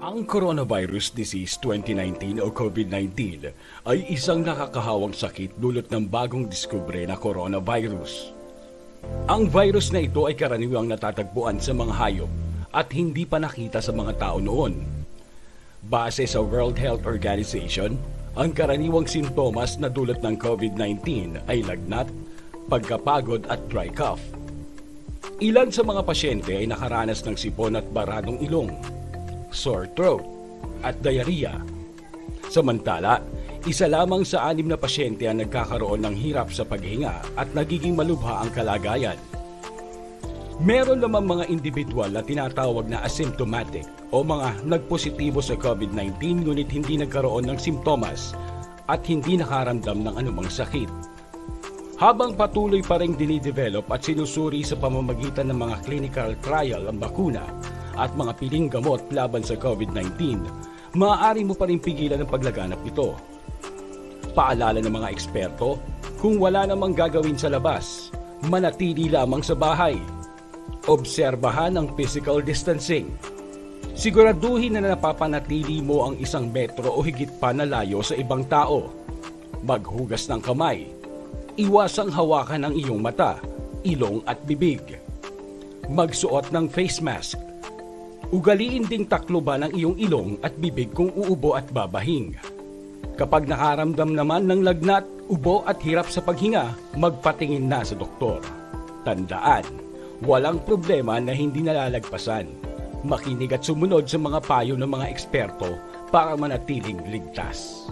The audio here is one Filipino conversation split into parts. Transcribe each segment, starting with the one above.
Ang Coronavirus Disease 2019 o COVID-19 ay isang nakakahawang sakit dulot ng bagong diskubre na coronavirus. Ang virus na ito ay karaniwang natatagpuan sa mga hayop at hindi pa nakita sa mga tao noon. Base sa World Health Organization, ang karaniwang sintomas na dulot ng COVID-19 ay lagnat, pagkapagod at dry cough. Ilan sa mga pasyente ay nakaranas ng sipon at baradong ilong, sore throat, at diarrhea. Samantala, isa lamang sa 6 na pasyente ang nagkakaroon ng hirap sa paghinga at nagiging malubha ang kalagayan. Meron lamang mga individual na tinatawag na asymptomatic o mga nagpositibo sa COVID-19 ngunit hindi nagkaroon ng simptomas at hindi nakaramdam ng anumang sakit. Habang patuloy pa rin dinidevelop at sinusuri sa pamamagitan ng mga clinical trial ang bakuna at mga piling gamot laban sa COVID-19, maaari mo pa rin pigilan ang paglaganap nito. Paalala ng mga eksperto, kung wala namang gagawin sa labas, manatili lamang sa bahay. Obserbahan ang physical distancing. Siguraduhin na napapanatili mo ang 1 metro o higit pa na layo sa ibang tao. Maghugas ng kamay. Iwasang hawakan ang iyong mata, ilong at bibig. Magsuot ng face mask. Ugaliin ding takloban ang iyong ilong at bibig kung uubo at babahing. Kapag nakaramdam naman ng lagnat, ubo at hirap sa paghinga, magpatingin na sa doktor. Tandaan, walang problema na hindi nalalagpasan. Makinig at sumunod sa mga payo ng mga eksperto para manatiling ligtas.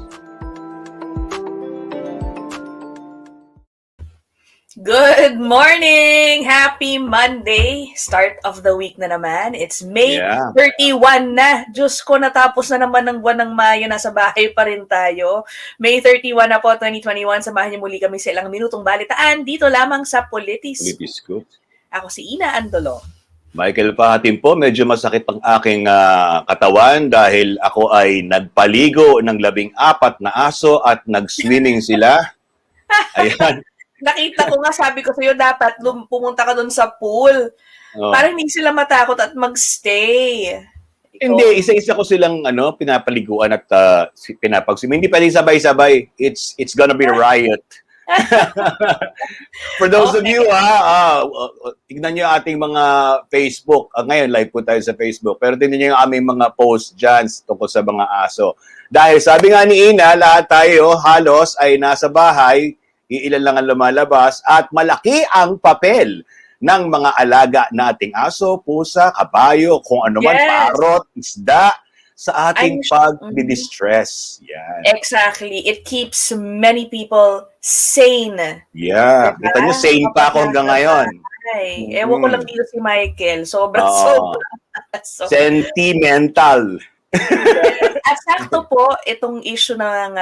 Good morning! Happy Monday! Start of the week na naman. It's May 31 na. Diyos ko, natapos na naman ng buwan ng Mayo. Nasa bahay pa rin tayo. May 31 na po, 2021. Samahan niyo muli kami sa ilang minutong balitaan dito lamang sa Politiskoop. Ako si Ina Andolong. Michael Fajatin po, medyo masakit ang aking katawan dahil ako ay nagpaligo ng 14 na aso at nag-swimming sila. Ayan. Nakita ko nga, sabi ko sa'yo, dapat pumunta ka doon sa pool. Oh. Para hindi sila matakot at magstay. Hindi, isa-isa ko silang pinapaliguan at pinapag-swimming. Hindi pwedeng sabay-sabay. It's gonna be a riot. For those of you, tignan nyo ating mga Facebook. Ngayon, live po tayo sa Facebook. Pero tignan nyo yung aming mga posts dyan tungkol sa mga aso. Dahil sabi nga ni Ina, lahat tayo halos ay nasa bahay, iilan lang ang lumalabas, at malaki ang papel ng mga alaga nating aso, pusa, kabayo, kung ano man, parot, isda, sa ating pag-distress. Yan. Exactly. It keeps many people sane. Yeah. Kita nyo, sane pa ako hanggang ngayon. Ay, ewan ko lang dito si Michael. Sobra. Sentimental. At sakto po, itong issue ng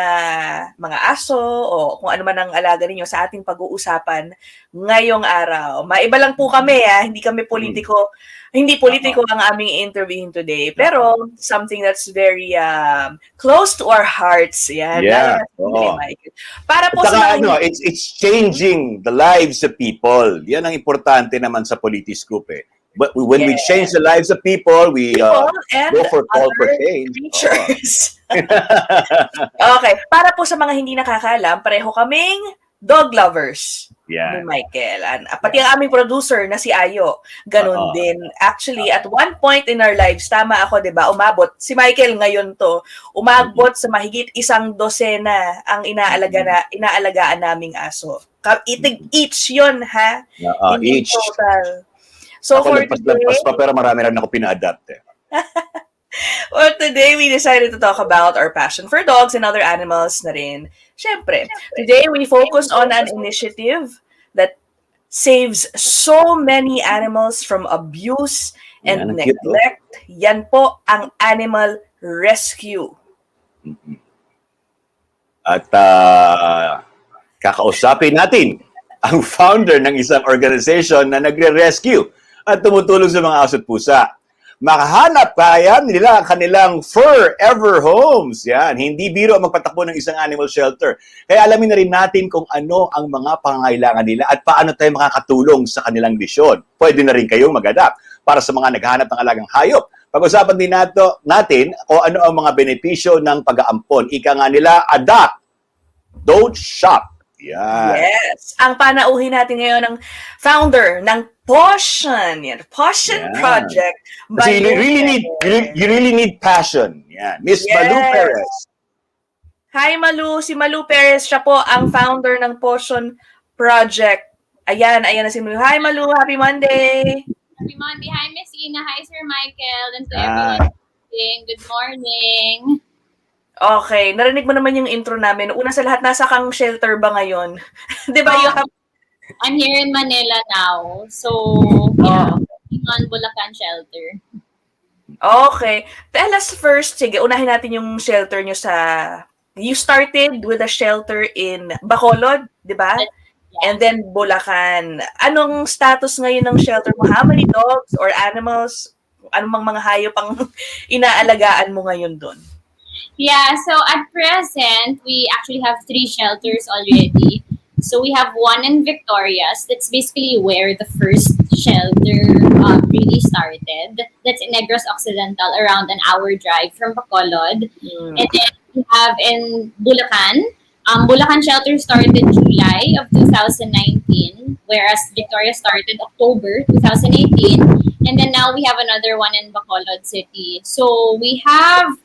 mga aso o kung ano man ang alaga ninyo sa ating pag-uusapan ngayong araw. Maiba lang po kami, hindi kami politiko. Hindi politiko ang aming interviewin today. Pero something that's very close to our hearts. Yan. Yeah. Para po sa it's changing the lives of people. Yan ang importante naman sa Politiskoop eh. But when we change the lives of people, we go for call for change. Creatures. Okay. Para po sa mga hindi nakakaalam, pareho kaming dog lovers. Yeah. Ni Michael. Pati ang aming producer na si Ayo. Ganon din. Actually, at one point in our lives, tama ako, di ba? Umabot. Si Michael ngayon to. Umabot sa mahigit 100 ang inaalagaan naming aso. Each yun, ha? Each. Total. So ako for lagpas pa, pero marami rin ako pina-adapt eh. Well, today we decided to talk about our passion for dogs and other animals na rin. Siyempre, today we focus on an initiative that saves so many animals from abuse and neglect. Yan po ang animal rescue. At kakausapin natin ang founder ng isang organization na nagre-rescue at tumutulong sa mga aso at pusa. Makahanap kaya nila ang kanilang forever homes. Yan, hindi biro ang magpatakbo ng isang animal shelter. Kaya alamin na rin natin kung ano ang mga pangangailangan nila at paano tayo makakatulong sa kanilang misyon. Pwede na rin kayong mag-adapt para sa mga naghahanap ng alagang hayop Pag-usapan din natin kung ano ang mga benepisyo ng pag-aampon. Ika nga nila, adopt, don't shop. Yan. Yes. Ang panauhin natin ngayon ng founder ng Potion. Yan. Potion Project. Kasi you really need passion. Yan. Miss Malu Perez. Hi Malu. Si Malu Perez, siya po ang founder ng Potion Project. Ayan na si Malu. Hi Malu, happy Monday. Happy Monday. Hi Miss Ina. Hi Sir Michael. And to everyone watching. Good morning. Okay, narinig mo naman yung intro namin. Una sa lahat, nasa kang shelter ba ngayon? Di ba I'm here in Manila now. So, on Bulacan shelter. Okay. Tell us first, sige, unahin natin yung shelter nyo sa... You started with a shelter in Bacolod, di ba? And then Bulacan. Anong status ngayon ng shelter mo? How many dogs or animals? Anong mga hayop ang inaalagaan mo ngayon doon? Yeah, so at present, we actually have 3 shelters already. So we have one in Victorias. That's basically where the first shelter really started. That's in Negros Occidental, around an hour drive from Bacolod. And then we have in Bulacan. Bulacan shelter started July of 2019, whereas Victoria started October 2018. And then now we have another one in Bacolod City. So we have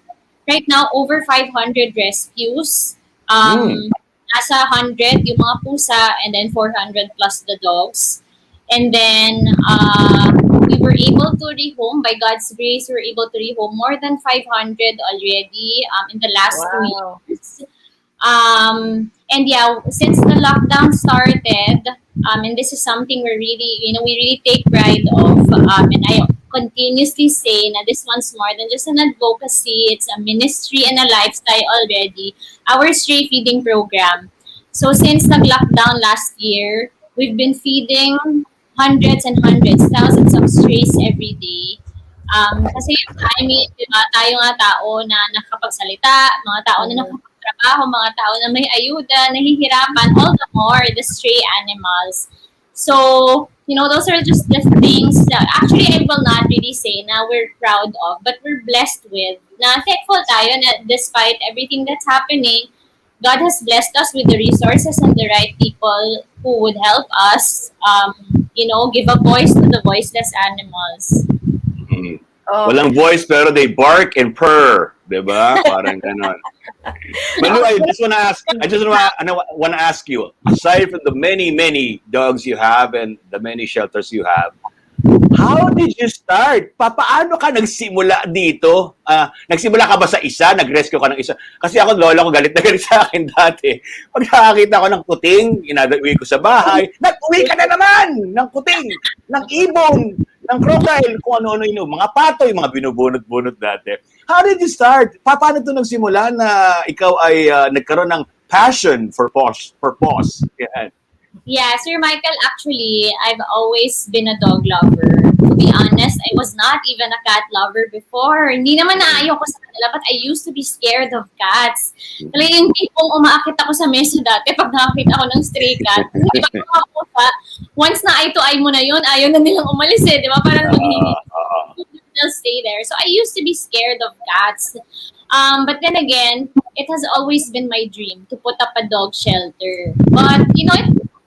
right now over 500 rescues. Nasa 100 yung mga pusa, and then 400 plus the dogs. And then we were able to rehome, by God's grace, we were able to rehome more than 500 already in the last 2 years. And yeah, since the lockdown started, and this is something we really take pride of, and I continuously say na this one's more than just an advocacy, it's a ministry and a lifestyle already, our stray feeding program. So since nag-lockdown last year, we've been feeding hundreds and hundreds, thousands of strays every day. Kasi I mean, diba, tayo nga tao na nakapagsalita, mga tao na nakapagtrabaho, mga tao na may ayuda, nahihirapan, all the more the stray animals. So, those are just the things that actually I will not really say na we're proud of, but we're blessed with. Na thankful tayo na despite everything that's happening, God has blessed us with the resources and the right people who would help us, give a voice to the voiceless animals. Walang voice pero they bark and purr, 'di ba? Parang ganon. Manu, I just wanna ask you, aside from the many dogs you have and the many shelters you have, how did you start? Paano ka nagsimula dito? Nagsimula ka ba sa isa? Nag-rescue ka ng isa? Kasi ako, lola ko galit na galit sa akin dati. Pag nakakita ko ng kuting, inadawi ko sa bahay, nag-uwi ka na naman ng kuting, ng ibon, ng crocodile, kung ano-ano yun, mga pato, yung mga binubunot-bunot dati. How did you start? Paano ito nagsimula na ikaw ay nagkaroon ng passion for paws? Yan. Yeah, Sir Michael, actually, I've always been a dog lover. To be honest, I was not even a cat lover before. Hindi naman naayaw ko sa kanila, but I used to be scared of cats. Talaga yung tipong umaakit ako sa mesa dati pag nakakita ako ng stray cat. Di ba mga pusa, once na eye to eye mo na yun, ayaw na nilang umalis eh. Di ba? Parang they'll stay there. So I used to be scared of cats. But then again, it has always been my dream to put up a dog shelter. But,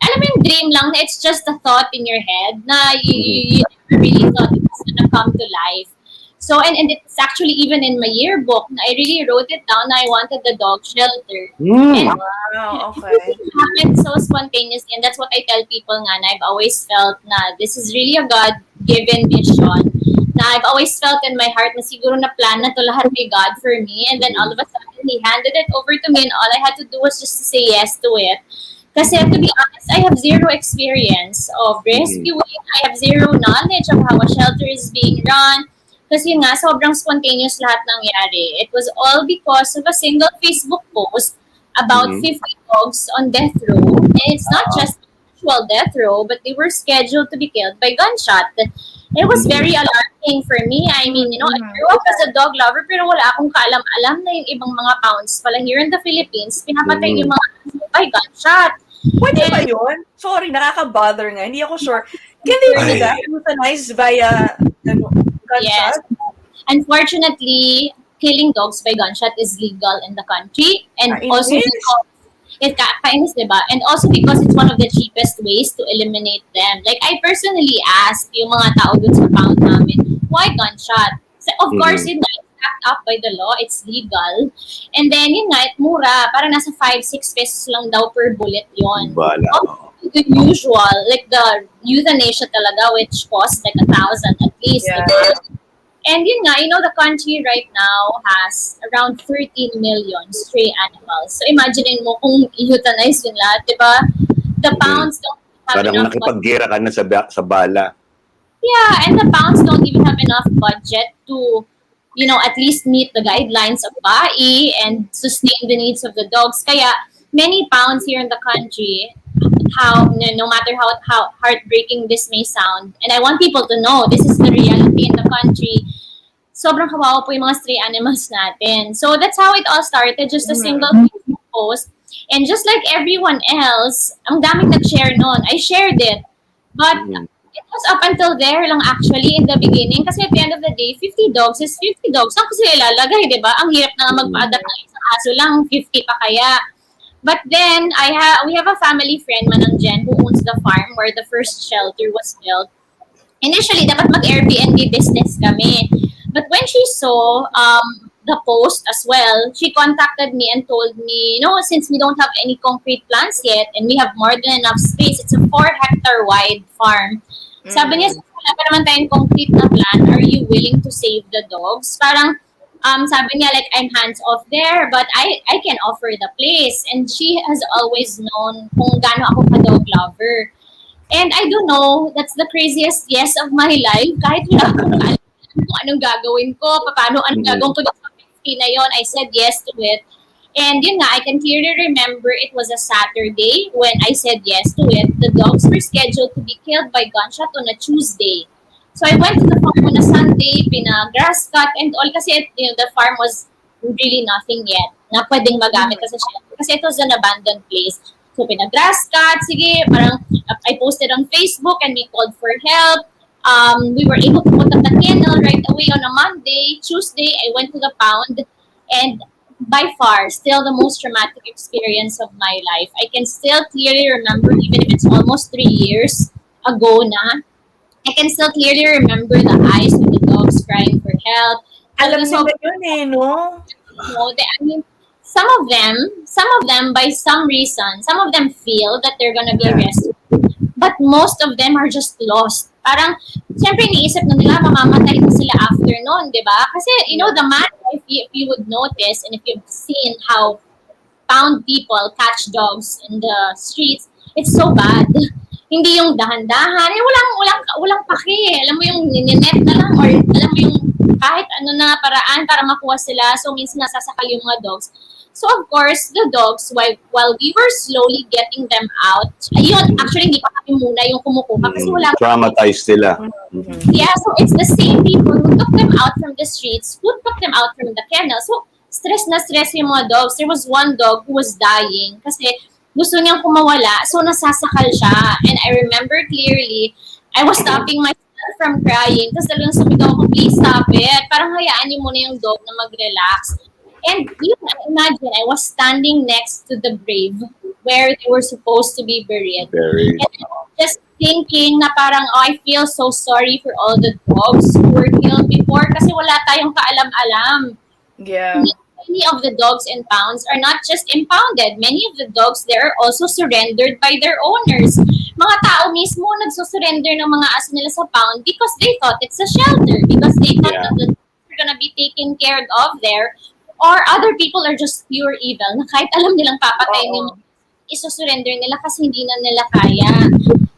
alam mo yung dream lang, it's just a thought in your head na you never really thought it was gonna come to life. So, and it's actually even in my yearbook, I really wrote it down na I wanted the dog shelter. And wow, okay. It happened so spontaneously, and that's what I tell people nga, na I've always felt na this is really a God-given mission. Na I've always felt in my heart na siguro na plan na to lahat ni God for me, and then all of a sudden, He handed it over to me, and all I had to do was just to say yes to it. Kasi to be honest, I have zero experience of rescuing. I have zero knowledge of how a shelter is being run. Kasi nga, sobrang spontaneous lahat nangyari. It was all because of a single Facebook post about 50 dogs on death row. And it's not just actual death row, but they were scheduled to be killed by gunshot. It was very alarming for me. I mean, I grew up as a dog lover, pero wala akong kaalam-alam na yung ibang mga pounds pala here in the Philippines, pinapatay yung mga by gunshot. Pwede ba yun? Sorry, nakaka-bother nga. Hindi ako sure. Can they be that euthanized by gunshot? Yes. Unfortunately, killing dogs by gunshot is legal in the country, and also because kainis, diba? And also because it's one of the cheapest ways to eliminate them. Like, I personally ask yung mga tao dun sa pound namin, why gunshot? So, of course, it's backed up by the law, it's legal. And then, yun nga, mura, parang nasa 5-6 pesos lang daw per bullet yon. The usual, like the euthanasia talaga, which costs like 1,000 at least. Yeah. Diba? And yun nga, the country right now has around 13 million stray animals. So imagine mo kung i-euthanize yun lahat, di ba? The pounds don't have Parang enough nakipaggera ka na sa bala. Yeah, and the pounds don't even have enough budget to, at least meet the guidelines of BAI and sustain the needs of the dogs. Kaya many pounds here in the country, no matter how heartbreaking this may sound, and I want people to know this is the reality in the country, sobrang kawawa po yung mga stray animals natin. So that's how it all started, just a single Facebook post. And just like everyone else, ang daming nag-share noon. I shared it. But it was up until there lang actually in the beginning. Kasi at the end of the day, 50 dogs is 50 dogs. Saan ko sila ilalagay, di ba? Ang hirap na magpa-adapt ng isang aso lang, 50 pa kaya. But then, we have a family friend, Manang Jen, who owns the farm where the first shelter was built. Initially, dapat mag-Airbnb business kami. But when she saw the post as well, she contacted me and told me, since we don't have any concrete plans yet and we have more than enough space, it's a 4-hectare wide farm. Sabi niya, wala pa naman tayong concrete na plan, are you willing to save the dogs? Parang, sabi niya, like, I'm hands-off there, but I can offer the place. And she has always known kung gaano ako ka-dog lover. And I don't know, that's the craziest yes of my life. Kahit wala akong alam kung anong gagawin ko, anong gagawin ko sa 50 na yon, I said yes to it. And yun nga, I can clearly remember it was a Saturday when I said yes to it. The dogs were scheduled to be killed by gunshot on a Tuesday. So I went to the farm on a Sunday, grass cut and all kasi the farm was really nothing yet na pwedeng magamit kasi it was an abandoned place. So grass cut, sige, parang I posted on Facebook and we called for help. We were able to put up the kennel right away on a Monday. Tuesday, I went to the pound and by far, still the most traumatic experience of my life. I can still clearly remember, even if it's almost 3 years ago na, I can still clearly remember the eyes of the dogs crying for help. Alam nila yun no? I mean, some of them, by some reason, some of them feel that they're gonna be rescued. But most of them are just lost. Parang, siyempre, iniisip na nila, mamamatay na sila after noon, di ba? Kasi, the man, if you would notice, and if you've seen how pound people catch dogs in the streets, it's so bad. Hindi yung dahan-dahan, walang paki. Alam mo yung ninet na lang, or alam mo yung kahit ano na paraan para makuha sila. So, minsan nasasakal yung mga dogs. So, of course, the dogs, while we were slowly getting them out, actually, hindi pa kami muna yung kumukuha kasi wala pa. Traumatized sila. Yeah, so it's the same people who took them out from the streets, who took them out from the kennel. So, stress na stress yung mga dogs. There was one dog who was dying kasi gusto niyang kumawala, so nasasakal siya. And I remember clearly, I was stopping myself from crying. Tapos talagang sumigaw ako, please stop it. Parang hayaan niyo muna yung dog na mag-relax. And imagine, I was standing next to the grave where they were supposed to be buried. And I was just thinking na parang, I feel so sorry for all the dogs who were killed before kasi wala tayong kaalam-alam. Yeah. Many of the dogs in pounds are not just impounded. Many of the dogs there are also surrendered by their owners. Mga tao mismo nagsusurrender ng mga aso nila sa pound because they thought it's a shelter, because they thought that the dogs are gonna be taken care of there. Or other people are just pure evil na kahit alam nilang papatayin yung isusurrender nila kasi hindi na nila kaya.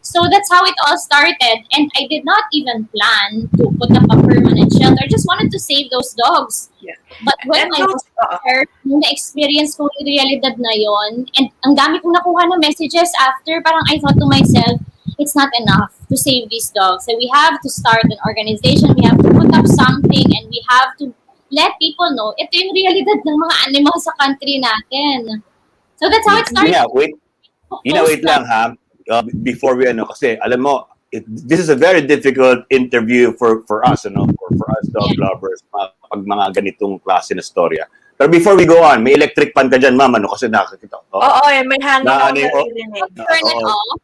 So that's how it all started. And I did not even plan to put up a permanent shelter. I just wanted to save those dogs. Yeah. But when I was there, nung na-experience ko yung realidad na yon, and ang dami kong nakuha na messages after, parang I thought to myself, it's not enough to save these dogs. So we have to start an organization, we have to put up something, and we have to let people know, ito yung realidad ng mga animals sa country natin. So that's how it started. Wait lang ha. Before we kasi alam mo, this is a very difficult interview for us, for us dog lovers, pag mga ganitong klase na storya. Pero before we go on, may electric fan ka dyan, ma'am, kasi nakakita. Oo, may hangin Na, ako naririnig. Turn it off.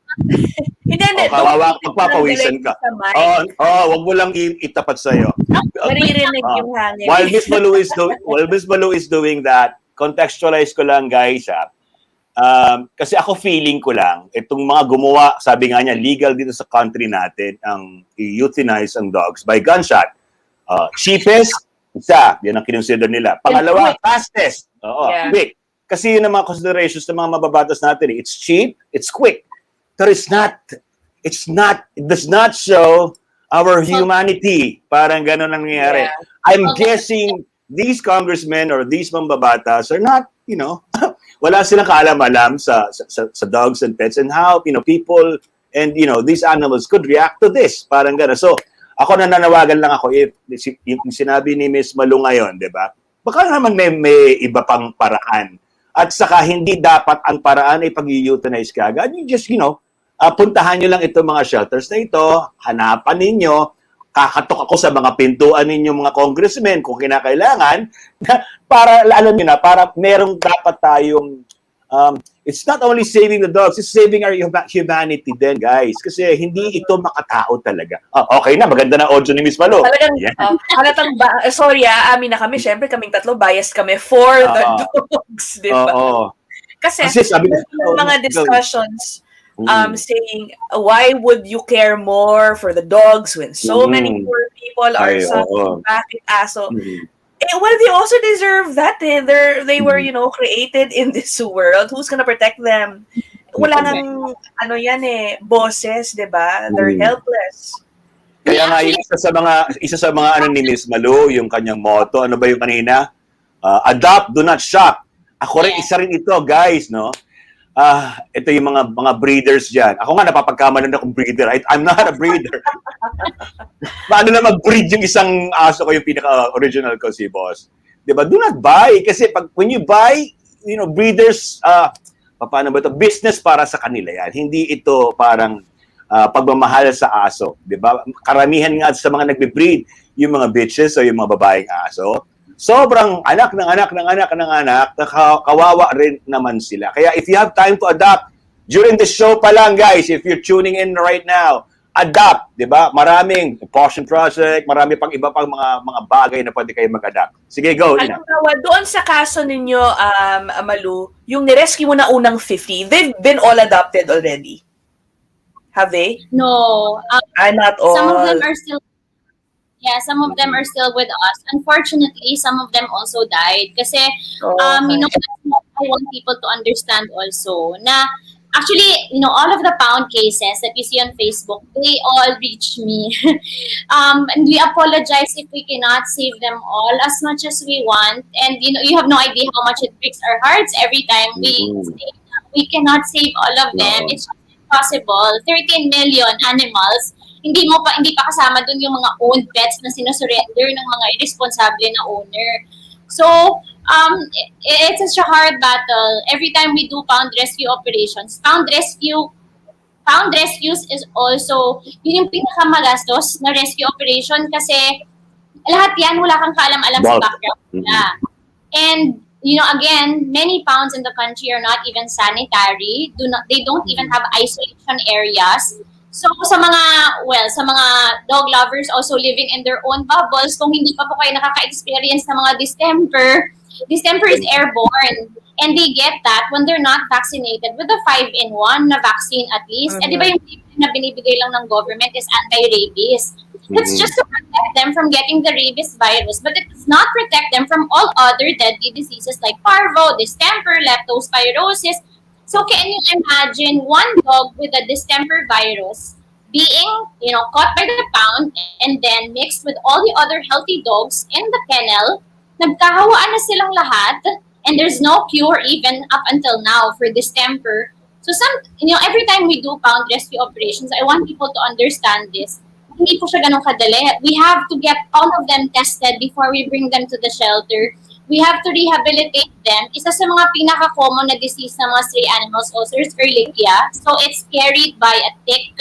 Hindi. Kawawa, magpapawisan ka. Wag mo lang itapat sa'yo. Naririnig yung hangin. While Miss Malu is doing that, contextualize ko lang, guys, kasi ako feeling ko lang, itong mga gumawa, sabi nga niya, legal dito sa country natin, ang i-euthanize ang dogs by gunshot. Cheapest, isa, yan ang kinonsider nila. Pangalawa, fastest. Quick. Kasi yun ang mga considerations ng mga mababatas natin. It's cheap, it's quick. But it does not show our humanity. Parang gano'n ang nangyayari. Yeah. I'm guessing these congressmen or these mambabatas are not, wala silang kaalam-alam sa dogs and pets and how, people and, these animals could react to this. Parang gano'n. So, ako nananawagan lang ako if yung sinabi ni Miss Malu ngayon, 'di ba? Baka naman may iba pang paraan. At saka hindi dapat ang paraan ay pag-euthanize ka agad. You just, puntahan niyo lang itong mga shelters na ito, hanapan ninyo, kakatok ako sa mga pintuan ninyo mga congressmen kung kinakailangan para alam niyo na para merong dapat tayong it's not only saving the dogs, it's saving our humanity din, guys. Kasi hindi ito makatao talaga. Okay na, maganda na audio ni Miss Malu. Talagang, sorry, amin na kami. Siyempre, kaming tatlo, biased kami for the dogs, di ba? Kasi sabi ng mga discussions saying, why would you care more for the dogs when so many poor people are suffering? Bakit aso? Well, they also deserve that. They were, created in this world. Who's gonna protect them? Wala nang, boses, di ba? They're helpless. Kaya nga, isa sa mga ni Miss Malu, yung kanyang motto, ano ba yung kanina? Adopt, do not shop. Ako rin, isa rin ito, guys, no? Ito yung mga breeders dyan. Ako nga, napapagkamalan akong breeder. I'm not a breeder. Paano na mag-breed yung isang aso ko, yung pinaka-original ko, si boss? Diba? Do not buy. Kasi when you buy, breeders, paano ba ito? Business para sa kanila yan. Hindi ito parang pagmamahal sa aso. Diba? Karamihan nga sa mga nagbe-breed, yung mga bitches o yung mga babaeng aso, sobrang anak, kawawa rin naman sila. Kaya if you have time to adopt, during the show pa lang, guys, if you're tuning in right now, adopt, di ba? Maraming Passion Project, marami pang iba pang mga bagay na pwede kayo mag-adopt. Sige, go, Ina. Doon sa kaso ninyo, Malu, yung nirescue mo na unang 50, they've been all adopted already. Have they? No. Not all. Some of them are still with us. Unfortunately, some of them also died. Kasi, I want people to understand also na actually, all of the pound cases that you see on Facebook, they all reach me. And we apologize if we cannot save them all as much as we want. And, you have no idea how much it breaks our hearts every time we cannot save all of them. It's impossible. 13 million animals. Hindi pa kasama dun yung mga owned pets na sinusurrender ng mga irresponsible na owner. So, it's such a hard battle. Every time we do pound rescue operations, pound rescues is also, yun yung pinakamagastos na rescue operation kasi lahat yan, wala kang kaalam-alam sa background nila. And, again, many pounds in the country are not even sanitary. They don't even have isolation areas. So sa mga dog lovers also living in their own bubbles, kung hindi pa po kayo nakaka-experience ng mga distemper is airborne. And they get that when they're not vaccinated with the 5-in-1 na vaccine at least. Eh di ba yung na binibigay lang ng government is anti-rabies. It's just to protect them from getting the rabies virus, but it does not protect them from all other deadly diseases like parvo, distemper, leptospirosis. So can you imagine one dog with a distemper virus being, caught by the pound and then mixed with all the other healthy dogs in the kennel? Nagkahawaan na silang lahat and there's no cure even up until now for distemper. So every time we do pound rescue operations, I want people to understand this. Hindi po siya ganun kadali. We have to get all of them tested before we bring them to the shelter. We have to rehabilitate them. Isa sa mga pinaka-common na disease ng mga stray animals also is Ehrlichia. So it's carried by a tick.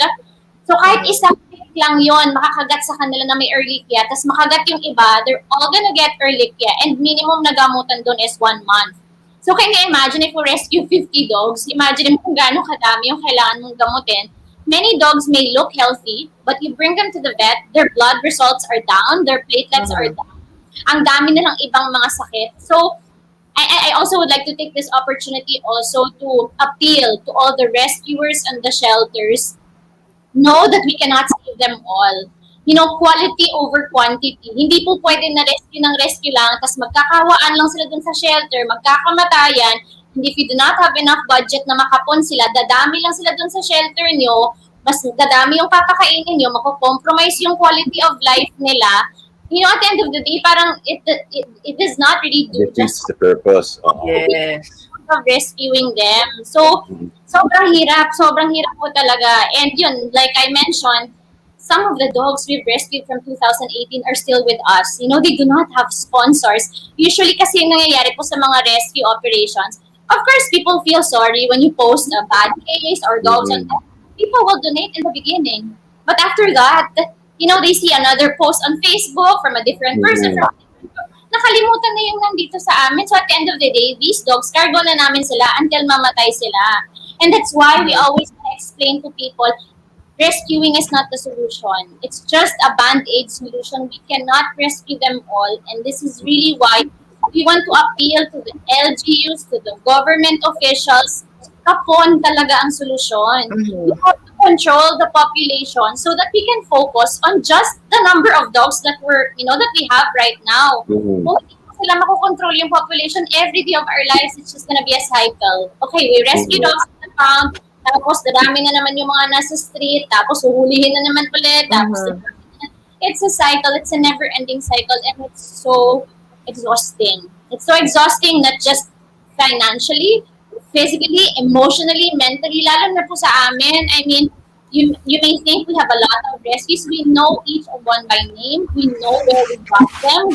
So kahit isang tick lang yon makakagat sa kanila na may Ehrlichia, tapos makagat yung iba, they're all gonna get Ehrlichia, and minimum na gamutan doon is 1 month. So can you imagine if we rescue 50 dogs, imagine mo kung gaano kadami yung kailangan mong gamutin. Many dogs may look healthy, but you bring them to the vet, their blood results are down, their platelets are down. Ang dami nilang ibang mga sakit. So I also would like to take this opportunity also to appeal to all the rescuers and the shelters. Know that we cannot save them all. You know, quality over quantity. Hindi po pwede na rescue lang, tapos magkakawaan lang sila dun sa shelter, magkakamatayan, and if you do not have enough budget na makapon sila, dadami lang sila dun sa shelter nyo, mas dadami yung papakainin nyo, mako-compromise yung quality of life nila. You know, at the end of the day, parang it does not really do Defeats the purpose. Yes. of rescuing them. So, sobrang hirap po talaga. And yun, like I mentioned, some of the dogs we've rescued from 2018 are still with us. You know, they do not have sponsors. Usually kasi yung nangyayari po sa mga rescue operations, of course, people feel sorry when you post a bad case or dogs on them. People will donate in the beginning. But after that, you know, they see another post on Facebook from a different person, nakalimutan na yung nandito sa amin. So at the end of the day, these dogs, cargo na namin sila until mamatay sila. And that's why we always explain to people, rescuing is not the solution. It's just a band-aid solution. We cannot rescue them all. And this is really why we want to appeal to the LGUs, to the government officials. Kapon talaga ang solusyon. We have to control the population so that we can focus on just the number of dogs that that we have right now. Kung hindi sila makokontrol yung population, every day of our lives, it's just gonna be a cycle. Okay, we rescue dogs in the pound, tapos dadami na naman yung mga nasa street, tapos uhulihin na naman ulit, tapos it's a cycle, it's a never-ending cycle, and it's so exhausting. It's so exhausting, not just financially, physically, emotionally, mentally, lalo na po sa amin. I mean, you may think we have a lot of rescues. We know each of one by name. We know where we got them.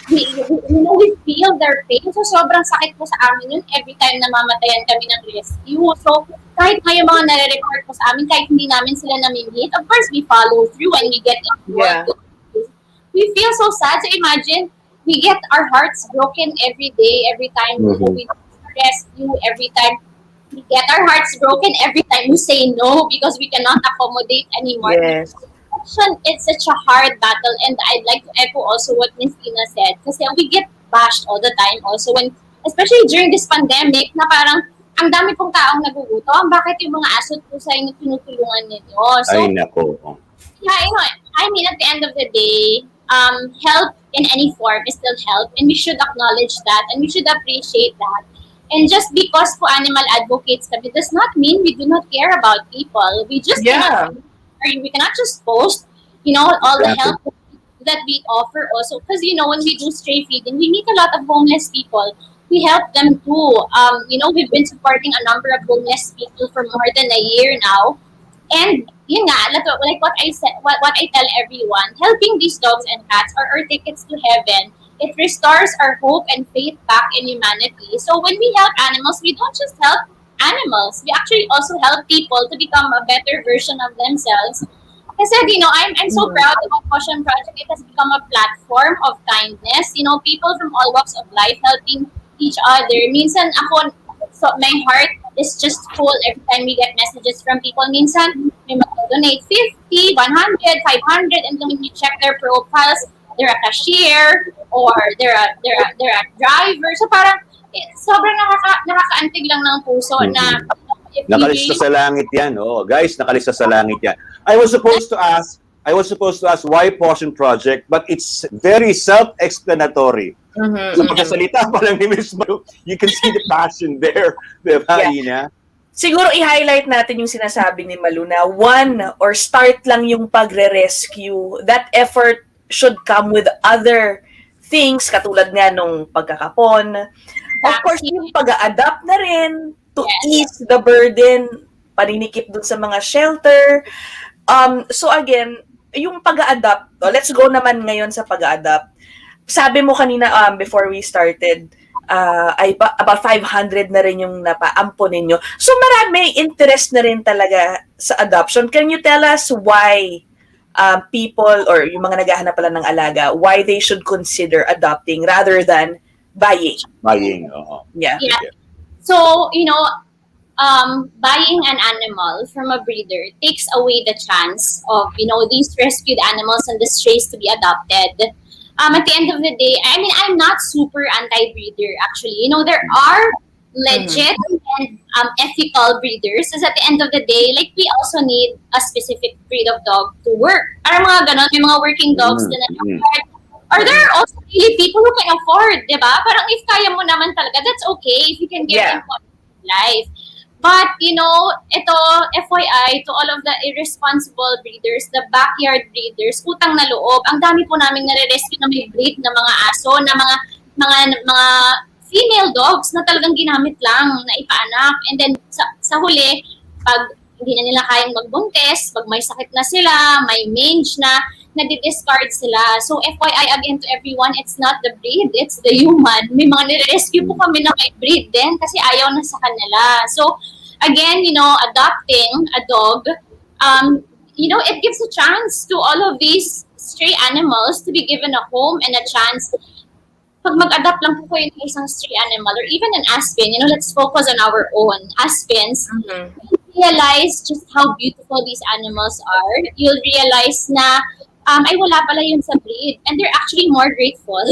We know, we feel their pain. So, sobrang sakit po sa amin yun every time na mamatayan kami ng rescue. So, kahit nga yung mga nare-report po sa amin, kahit hindi namin sila nami-meet, of course, we follow through when we get involved. We feel so sad. So, imagine, we get our hearts broken every day, every time we rescue, every time we get our hearts broken, every time we say no because we cannot accommodate anymore. Yes. It's such a hard battle, and I'd like to echo also what Ms. Ina said, kasi we get bashed all the time also when, especially during this pandemic, na parang ang dami pong taong nagugutom, bakit yung mga aso po sa inyo tinutulungan ninyo? So, Ay, nako. yeah, you know, I mean, at the end of the day, help in any form is still help, and we should acknowledge that, and we should appreciate that. And just because po animal advocates kami does not mean we do not care about people. We just we cannot just post, you know, all the help that we offer also. Because, you know, when we do stray feeding, we meet a lot of homeless people. We help them too. You know, we've been supporting a number of homeless people for more than a year now. And yun nga, like what I said, what I tell everyone, helping these dogs and cats are our tickets to heaven. It restores our hope and faith back in humanity. So when we help animals, we don't just help animals. We actually also help people to become a better version of themselves. I said, you know, I'm so proud of Caution Project. It has become a platform of kindness. You know, people from all walks of life helping each other. Minsan ako, so my heart is just full every time we get messages from people. Minsan, may mag-donate 50, 100, 500, and then when you check their profiles, they're a cashier or they're a driver. So parang sobrang nakakaantig lang ng puso na Nakalista sa langit 'yan. Oh, guys, nakalista sa langit 'yan. I was supposed to ask why Caution Project, but it's very self-explanatory. Sa pagkasalita pa lang ni Ms. Malu, you can see the passion there, di ba, Ina? Siguro i-highlight natin yung sinasabi ni Malu na start lang yung pagre-rescue. That effort should come with other things katulad nga nung pagkakapon. Of course, yung pag-a-adapt na rin to ease the burden, paninikip dun sa mga shelter. So again, yung pag-a-adapt, let's go naman ngayon sa pag-a-adapt. Sabi mo kanina before we started, ay about 500 na rin yung napaampo ninyo. So marami interest na rin talaga sa adoption. Can you tell us why people or yung mga naghahanap pala ng alaga, why they should consider adopting rather than buying? Buying, oo. Yeah. Yeah. So, buying an animal from a breeder takes away the chance of, these rescued animals and the strays to be adopted. At the end of the day, I mean, I'm not super anti-breeder, actually. There are legit and ethical breeders. Because at the end of the day, like, we also need a specific breed of dog to work. Parang mga ganon, may mga working dogs na afford. Or there are also really people who can afford, di ba? Parang if kaya mo naman talaga, that's okay if you can get in life. But, ito, FYI, to all of the irresponsible breeders, the backyard breeders, utang na loob, ang dami po namin nare-rescue na may breed na mga aso, na mga female dogs na talagang ginamit lang na ipaanak. And then, sa huli, pag hindi na nila kayang magbuntis, pag may sakit na sila, may mange na, nadi-discard sila. So, FYI again to everyone, it's not the breed, it's the human. May mga nire-rescue po kami na may breed din kasi ayaw na sa kanila. So, again, adopting a dog, it gives a chance to all of these stray animals to be given a home and a chance. Pag mag-adopt lang po kayo ng isang stray animal or even an aspen, let's focus on our own aspens. Realize just how beautiful these animals are. You'll realize na ay wala pala yun sa breed, and they're actually more grateful.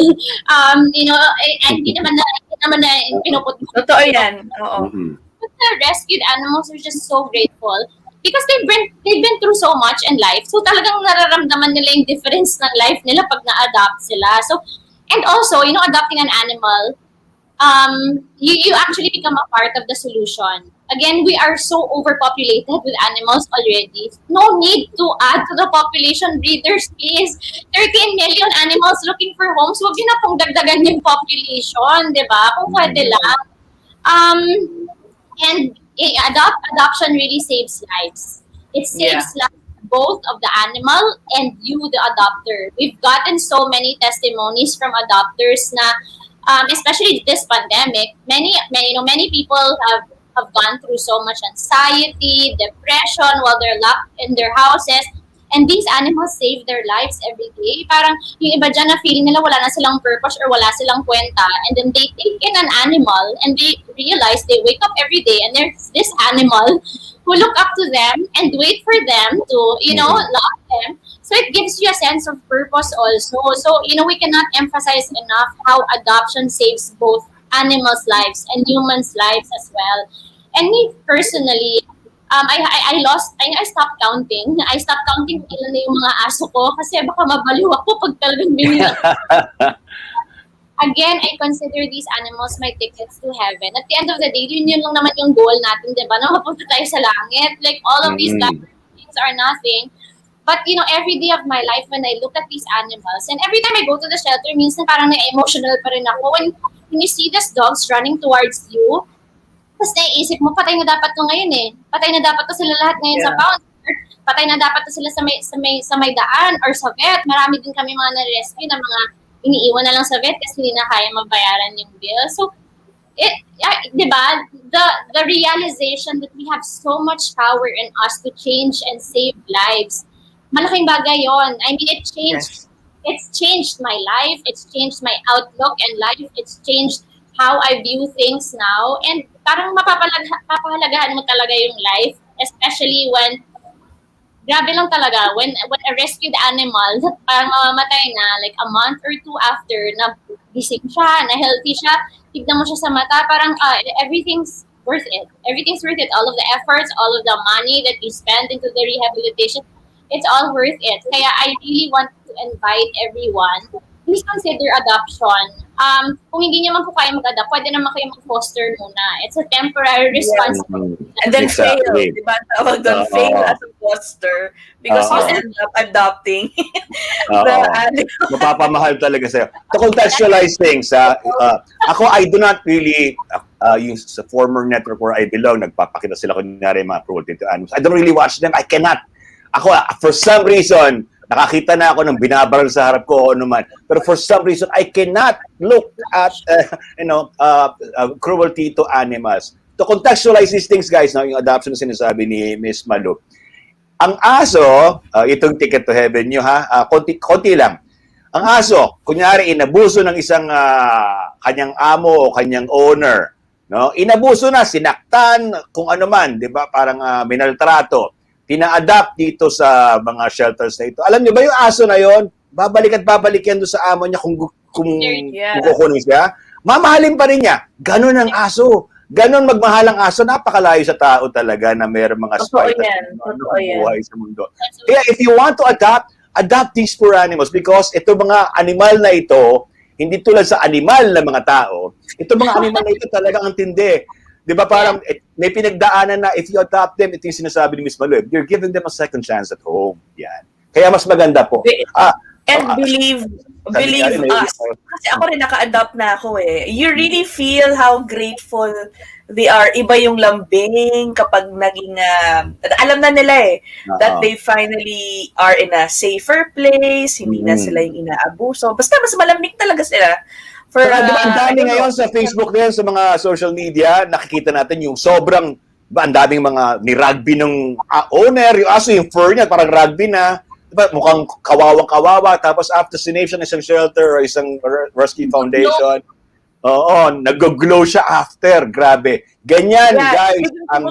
And hindi naman na pinuput. Totoo yan. Oo. But the rescued animals are just so grateful because they've been through so much in life. So talagang nararamdaman nila yung difference ng life nila pag na-adopt sila. So, and also, adopting an animal, you actually become a part of the solution. Again, we are so overpopulated with animals already. No need to add to the population. Breeders, please. 13 million animals looking for homes. Huwag yun na pong dagdagan yung population, di ba? Kung pwede lang. And adoption really saves lives. It saves lives both of the animal and you, the adopter. We've gotten so many testimonies from adopters na, especially this pandemic, many people have gone through so much anxiety, depression while they're locked in their houses. And these animals save their lives every day. Parang yung iba dyan na feeling nila wala na silang purpose or wala silang kwenta. And then they take in an animal and they realize they wake up every day and there's this animal who look up to them and wait for them to, love them. So it gives you a sense of purpose also. So, we cannot emphasize enough how adoption saves both animals' lives and humans' lives as well. And me personally, I stopped counting. I stopped counting kung ilan na yung mga aso ko kasi baka mabaliw ako pag talagang binila. Again, I consider these animals my tickets to heaven. At the end of the day, yun lang naman yung goal natin, di ba? Na mapunta tayo sa langit. Like, all of these things are nothing. But, every day of my life when I look at these animals, and every time I go to the shelter, minsan parang na-emotional pa rin ako. When you see these dogs running towards you, tapos naiisip mo, patay na dapat to ngayon eh. Patay na dapat to sila lahat ngayon sa pound. Patay na dapat to sila sa may daan or sa vet. Marami din kami mga na-rescue na mga iniiwan na lang sa vet kasi hindi na kaya mabayaran yung bill. So, di ba, the realization that we have so much power in us to change and save lives, malaking bagay yon. I mean, it's changed my life. It's changed my outlook in life. It's changed how I view things now. And parang mapapahalagahan mo talaga yung life, especially when, grabe lang talaga, when a rescued animal that parang mamamatay na, like a month or two after, na gising siya, na healthy siya, tignan mo siya sa mata, parang everything's worth it. Everything's worth it. All of the efforts, all of the money that you spend into the rehabilitation, it's all worth it. Kaya I really want to invite everyone, please consider adoption. Kung hindi niyo man po kaya mag-adopt, pwede naman kayo mag-foster muna. It's a temporary responsibility. And then fail. Diba? Tawag doon, fail as a foster because you end up adopting the animal. Mapapamahal talaga sa'yo. To contextualize things, ako, I do not really, yung sa former network where I belong, nagpapakita sila kunyari mga cruelty to animals. I don't really watch them. I cannot. Ako, for some reason, nakakita na ako ng binabaril sa harap ko o ano man. Pero for some reason, I cannot look at, cruelty to animals. To contextualize these things, guys, yung adoption na sinasabi ni Miss Malu. Ang aso, itong ticket to heaven nyo, konti lang. Ang aso, kunyari, inabuso ng isang kanyang amo o kanyang owner. No? Inabuso na, sinaktan, kung ano man, di ba? Parang minaltrato. Tina-adapt dito sa mga shelters na ito. Alam niyo ba yung aso na yon? Babalik at babalik yan doon sa amo niya kung kukunin siya. Mamahalin pa rin niya. Ganon ang aso. Ganon magmahal ang aso. Napakalayo sa tao talaga na mayroong mga spite at buhay sa mundo. Kaya if you want to adopt these poor animals because ito mga animal na ito, hindi tulad sa animal na mga tao, ito mga animal na ito talagang ang tindi. Di ba parang may pinagdaanan na if you adopt them, ito yung sinasabi ni Miss Malu, you're giving them a second chance at home. Yan. Kaya mas maganda po. And believe us. Kasi ako rin naka-adopt na ako eh. You really feel how grateful they are. Iba yung lambing kapag naging, alam na nila eh, that they finally are in a safer place, hindi na sila yung inaabuso. Basta mas malamig talaga sila. For, ang dami ngayon sa Facebook din, sa mga social media, nakikita natin yung sobrang, ang daming mga ni-rugby ng owner, yung aso, yung fur niya, parang rugby na, diba, mukhang kawawang-kawawa, tapos after sination, isang shelter or isang rescue foundation, nag-glow siya after, grabe. Ganyan, guys, ang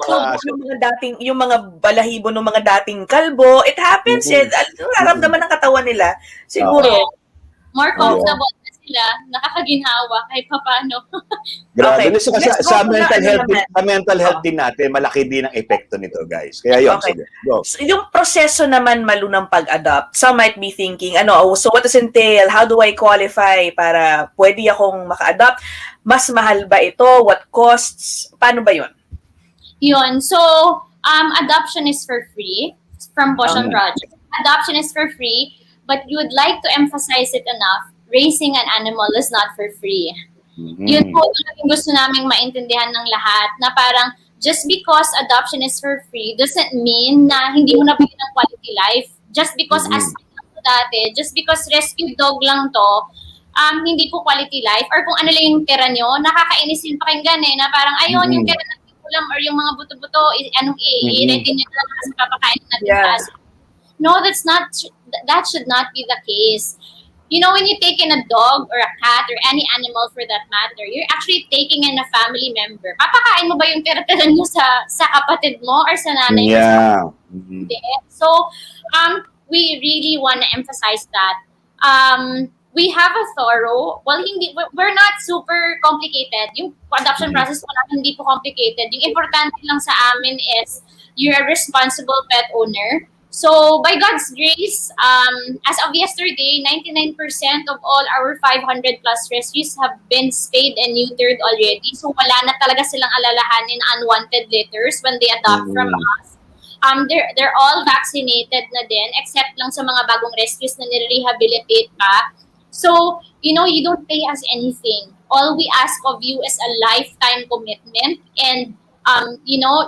yung mga balahibo ng mga dating kalbo, it happens, nararamdaman ng katawan nila, siguro. More comfortable na sila, nakakaginhawa kahit paano. Grabe. So, sa mental health din natin, malaki din ang epekto nito, guys. Kaya yun, sige, go. So, yung proseso naman, Malu, ng pag-adopt, some might be thinking, so what does it entail? How do I qualify para pwede akong maka-adopt? Mas mahal ba ito? What costs? Paano ba yun? Yun. So, adoption is for free from Potion Project. Adoption is for free, but you would like to emphasize it enough, raising an animal is not for free. Yun po yung gusto naming maintindihan ng lahat, na parang just because adoption is for free doesn't mean na hindi mo nabigyan ng quality life. Just because as dati, just because rescue dog lang to, hindi po quality life, or kung ano lang yung tira nyo, nakakainis yung pakinggan eh, na parang ayon yung tira ng kulam or yung mga buto-buto, i-ready nyo lang kasi papakain natin sa aso. No, that should not be the case. You know, when you take in a dog or a cat or any animal for that matter, you're actually taking in a family member. Papakain mo ba yung tira-tira nyo sa kapatid mo or sa nanay mo? Yeah. So, we really want to emphasize that. We have a thorough, we're not super complicated. Yung adoption process po natin hindi po complicated. Yung importante lang sa amin is you're a responsible pet owner. So, by God's grace, as of yesterday, 99% of all our 500 plus rescues have been spayed and neutered already. So, wala na talaga silang alalahanin unwanted litters when they adopt from us. They're all vaccinated na din, except lang sa mga bagong rescues na nire-rehabilitate pa. So, you don't pay us anything. All we ask of you is a lifetime commitment and,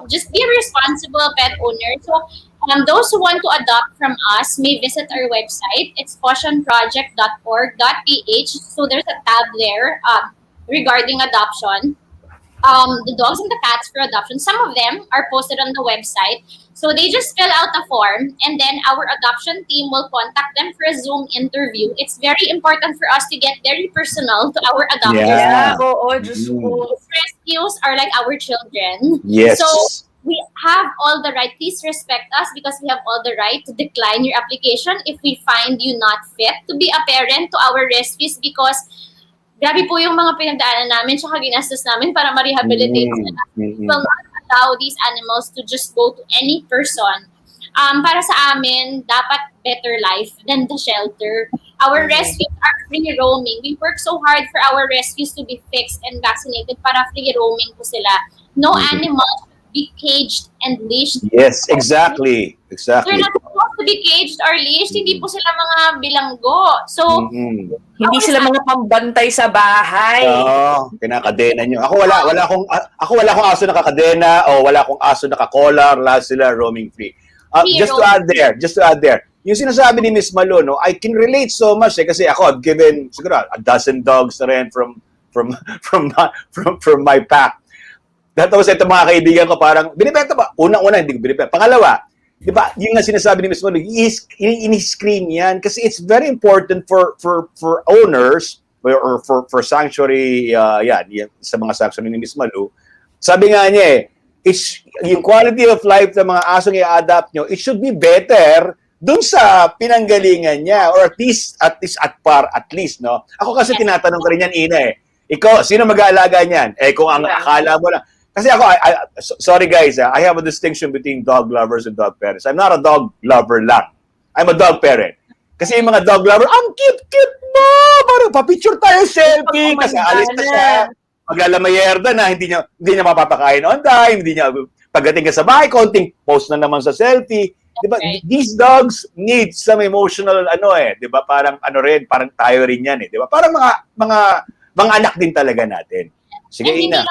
just be a responsible pet owner. So, those who want to adopt from us may visit our website. It's cautionproject.org.ph. So there's a tab there regarding adoption. The dogs and the cats for adoption, some of them are posted on the website. So they just fill out a form and then our adoption team will contact them for a Zoom interview. It's very important for us to get very personal to our adopters. Yeah. Just rescues are like our children. Yes. So we have all the right. Please respect us because we have all the right to decline your application if we find you not fit to be a parent to our rescues because grabe po yung mga pinagdaanan namin tsaka ginastos namin para ma-rehabilitate sila. We will not allow these animals to just go to any person. Para sa amin, dapat better life than the shelter. Our rescues are free roaming. We work so hard for our rescues to be fixed and vaccinated para free roaming po sila. No animal be caged and leashed. Yes, exactly. They're not supposed to be caged or leashed. Hindi po sila mga bilanggo. So, hindi sila mga pambantay sa bahay. Kinakadena nyo. Ako wala akong aso nakakadena o wala akong aso nakakollar, lahat sila roaming free. Just to add there, yung sinasabi ni Miss Malo, no, I can relate so much kasi ako, I've given siguro a dozen dogs na rin from my pack. Tapos ito mga kaibigan ko parang, binibenta ba? Unang-una, hindi ko binibenta. Pangalawa, di ba, yung nga sinasabi ni Miss Malo, ini-screen yan kasi it's very important for owners or for sanctuary, yan, sa mga sanctuary ni Miss Malo. Sabi nga niya it's yung quality of life ng mga asong i-adapt nyo, it should be better dun sa pinanggalingan niya or at least at least, no? Ako kasi tinatanong ko rin yan, Ina Ikaw, sino mag-aalaga niyan? Kung ang akala mo lang. Kasi ako, sorry guys, I have a distinction between dog lovers and dog parents. I'm not a dog lover lang. I'm a dog parent. Kasi yung mga dog lover, ang cute-cute mo! Parang papicture tayo, selfie! Kasi alis na siya. Maglalamayerda na, hindi niya mapapakain on time, hindi niya, pagdating ka sa bahay, konting post na naman sa selfie. Diba? Okay. These dogs need some emotional, diba? Parang parang tayo rin yan diba? Parang mga anak din talaga natin. Sige, Ina.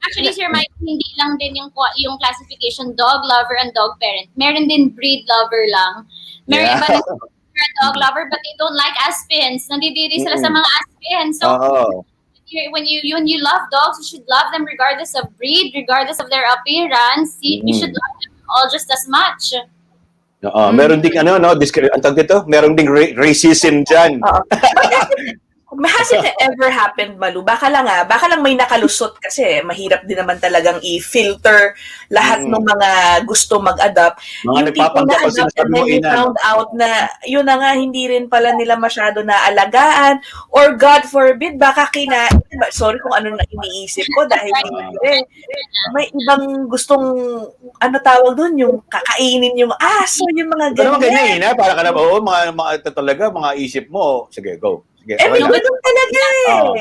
Actually, Sir Mike, hindi lang din yung classification dog lover and dog parent. Meron din breed lover lang. Meron iba na dog lover but they don't like aspens. Nandidiri sila sa mga aspens. So, when you love dogs, you should love them regardless of breed, regardless of their appearance. You should love them all just as much. Meron ding ang tawag dito, meron ding racism dyan. Has it ever happened, Malu? Baka lang may nakalusot kasi mahirap din naman talagang i-filter lahat ng mga gusto mag-adapt. Mga nagpapanggap pa sinasabi mo, Ina. Found out na yun na nga, hindi rin pala nila masyado na alagaan or God forbid, baka sorry kung ano na iniisip ko dahil may ibang gustong tawag doon, yung kakainin yung aso, yung mga ganyan. Ano naman ganyan, Ina? Para ka na mga isip mo. Sige, go. May ganun talaga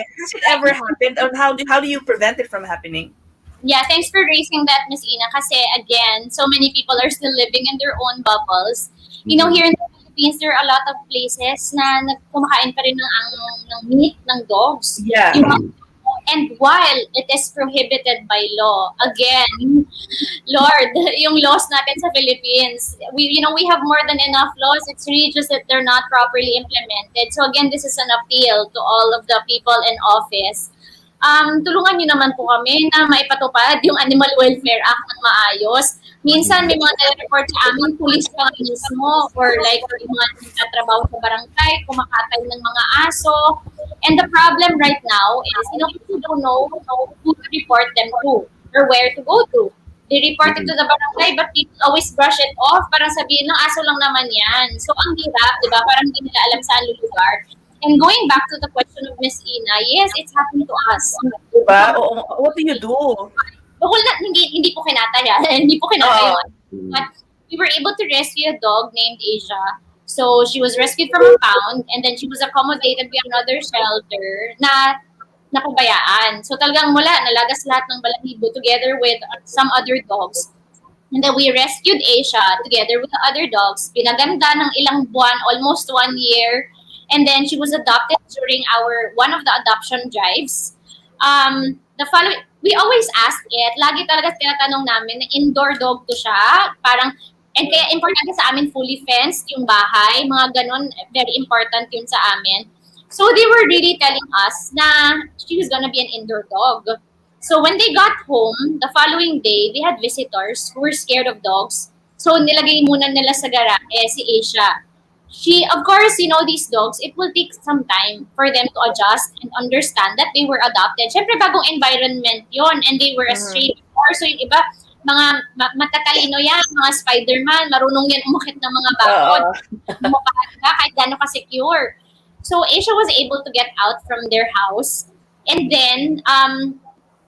Has it ever happened? And how do you prevent it from happening? Yeah, thanks for raising that, Miss Ina. Kasi again, so many people are still living in their own bubbles. You know, here in the Philippines, there are a lot of places na kumakain pa rin ng meat ng dogs. Yeah. And while it is prohibited by law, again, Lord, yung laws natin sa Philippines, we have more than enough laws. It's really just that they're not properly implemented. So again, this is an appeal to all of the people in office. Tulungan niyo naman po kami na maipatupad yung Animal Welfare Act ng maayos. Minsan may mga nare-report sa amin, pulis pa mismo, or like yung mga nagtatrabaho sa barangay, kumakatay ng mga aso. And the problem right now is, people don't know who to report them to or where to go to. They report it to the barangay, but people always brush it off. Parang sabihin, aso lang naman yan. So ang hirap, di ba? Parang hindi nila alam saan lulugar. And going back to the question of Miss Ina, yes, it's happened to us. Diba? What do you do? Hindi po kinataya. Hindi po kinataya. But we were able to rescue a dog named Asia. So she was rescued from a pound and then she was accommodated by another shelter na napabayaan. So talagang nalagas lahat ng balahibo together with some other dogs. And then we rescued Asia together with the other dogs. Pinaganda ng ilang buwan, almost 1 year. And then she was adopted during one of the adoption drives. We always ask it, lagi talaga tinatanong namin na indoor dog to siya. And kaya importante sa amin fully fenced yung bahay, mga ganon, very important yun sa amin. So they were really telling us na she was gonna be an indoor dog. So when they got home, the following day, they had visitors who were scared of dogs. So nilagay muna nila sa garahe si Asia. Of course, these dogs, it will take some time for them to adjust and understand that they were adopted. Siyempre, bagong environment yon and they were a stray before. So yung iba, mga matatalino yan, mga Spider-Man, marunong yan umukit ng mga bakod. Mukhaan ka, kahit gano'n ka-secure. So Asia was able to get out from their house. And then,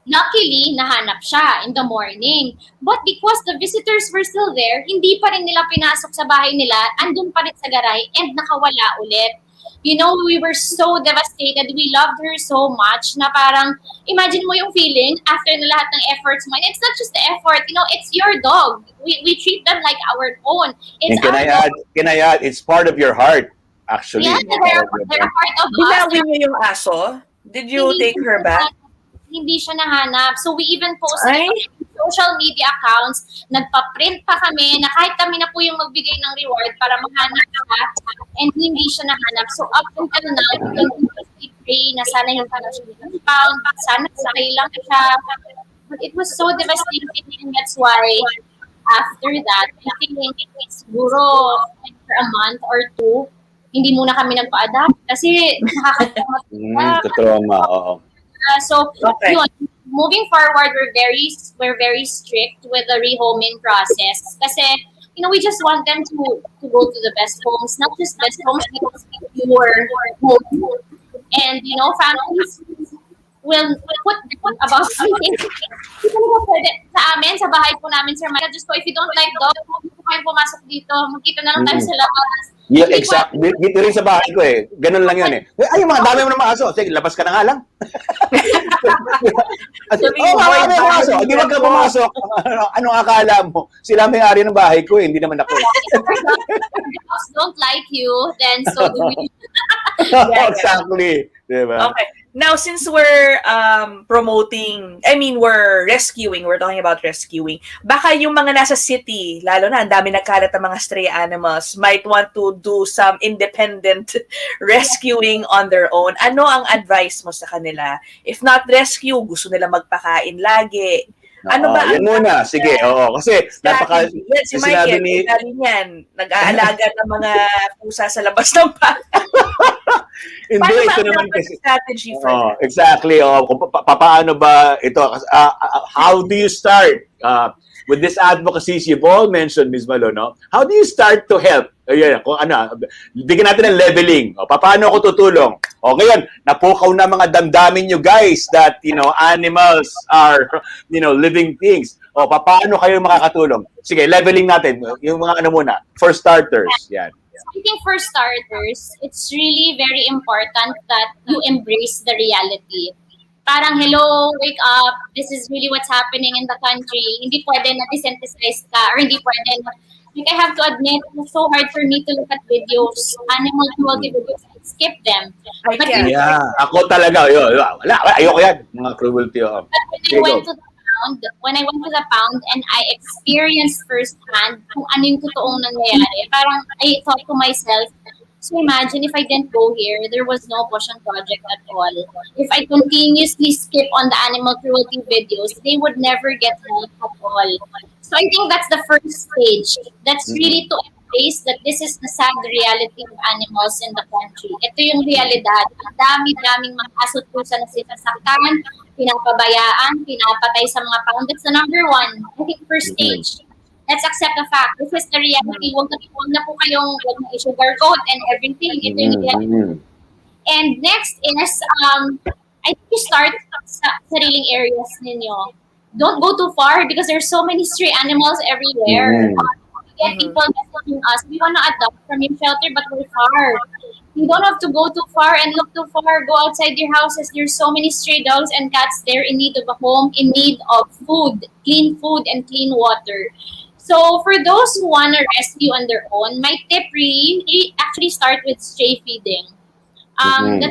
luckily, nahanap siya in the morning. But because the visitors were still there, hindi pa rin nila pinasok sa bahay nila, andun pa rin sa garay, and nakawala ulit. We were so devastated. We loved her so much na parang, imagine mo yung feeling after na lahat ng efforts mo. And it's not just the effort, it's your dog. We treat them like our own. And can I add, it's part of your heart, actually. Yeah, they're part of us. Binawi niyo yung aso? Did you take her back? Hindi siya nahanap. So we even posted on social media accounts, nagpa-print pa kami na kahit kami na po yung magbigay ng reward para mahanap siya and hindi siya nahanap. So up until now, we continuously pray na sana hindi na siya found, sana okay lang siya. But it was so devastating and that's why after that, I think siguro for a month or two, hindi muna kami nagpa-adapt kasi nakakatrauma. Katroma, oo. So, Okay. yun, moving forward, we're very strict with the rehoming process kasi we just want them to go to the best homes, not just best homes, but secure home. And families will put about something. Hindi talaga pwede. Sa amin, sa bahay po namin, Sir Michael, just if you don't like dog, huwag po kayong pumasok dito. Magkita na lang tayo sa labas. Yeah, exact. Dito rin sa bahay ko eh. Ganun lang yun eh. Ay, mga dami mo ng mga aso. Sige, labas ka na nga lang. Marami mga aso. Hindi wag ka pumasok. Anong akala mo? Sila may-ari ng bahay ko eh. Hindi naman ako. Dogs don't like you, then so do we. Exactly. Diba? Okay. Now, since we're we're rescuing, we're talking about rescuing, baka yung mga nasa city, lalo na, ang dami nagkalat ng mga stray animals, might want to do some independent rescuing on their own. Ano ang advice mo sa kanila? If not rescue, gusto nila magpakain lagi. Ano ba? Yan muna. Sige, oo. Kasi napaka... Yan, si sinabi Michael, yan, nag-aalaga ng mga pusa sa labas ng bahay. Hindi, ito naman kasi... strategy for that? Exactly. Kung paano ba ito? How do you start with this advocacy you've all mentioned, Ms. Malo, no? How do you start to help? Ayan, kung bigyan natin ng leveling. Paano ako tutulong? Ngayon, napukaw na mga damdamin nyo, guys, that, animals are, living things. Paano kayo makakatulong? Sige, leveling natin. Yung mga muna, for starters. Yan. I think for starters, it's really very important that you embrace the reality. Parang, hello, wake up, this is really what's happening in the country. Hindi pwede na desensitize ka, or hindi pwede na, I have to admit, it's so hard for me to look at videos, animal cruelty videos, I skip them. But Yeah, ako talaga, wala, ayoko yan, mga cruelty. But when I went to the pound and I experienced firsthand kung ano yung totoong nangyayari, parang I thought to myself, so imagine if I didn't go here, there was no Potion Project at all. If I continuously skip on the animal cruelty videos, they would never get help at all. So I think that's the first stage. That's really to embrace that this is the sad reality of animals in the country. Ito yung realidad. Ang dami-daming mga aso at pusa na sinasaktan, pinapabayaan, pinapatay sa mga pound. That's the number one. I think first stage. Let's accept the fact. This is the reality. Huwag na po kayong sugarcoat and everything. Ito yung reality. And next is, I think you start sa sariling areas ninyo. Don't go too far because there's so many stray animals everywhere. Get people messaging us. We want to adopt from your shelter, but we're far. You don't have to go too far and look too far. Go outside your houses. There's so many stray dogs and cats there in need of a home, in need of food, and clean water. So for those who want to rescue on their own, my tip really actually start with stray feeding.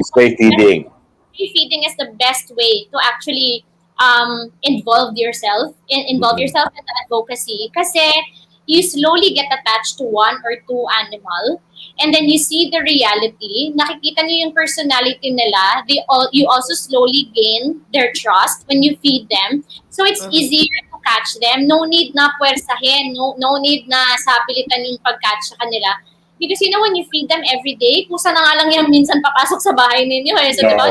Stray feeding. Stray feeding is the best way to actually involve yourself in the advocacy. Kasi you slowly get attached to one or two animal, and then you see the reality. Nakikita niyo yung personality nila. You also slowly gain their trust when you feed them. So it's easier to catch them. No need na puwersahin. No need na sapilitan yung pag-catch sa kanila. Because when you feed them every day, pusa na nga lang yan minsan papasok sa bahay ninyo. So, diba?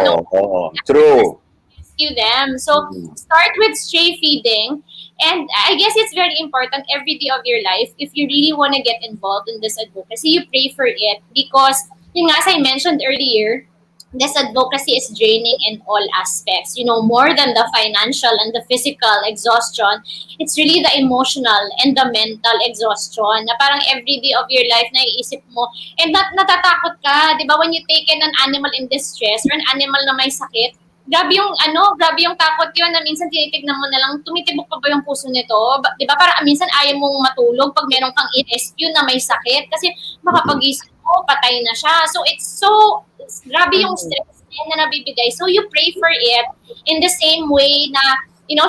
True. Rescue them. So, start with stray feeding. And I guess it's very important every day of your life, if you really want to get involved in this advocacy, you pray for it. Because, as I mentioned earlier, this advocacy is draining in all aspects. More than the financial and the physical exhaustion, it's really the emotional and the mental exhaustion na parang every day of your life naiisip mo. And natatakot ka, di ba, when you take in an animal in distress or an animal na may sakit, grabe yung takot yun na minsan tinitignan mo na lang, tumitibok pa ba yung puso nito? Di ba, parang minsan ayaw mong matulog pag meron kang i-rescue na may sakit kasi makapagising mo, patay na siya. So grabe yung stress na nabibigay. So you pray for it in the same way na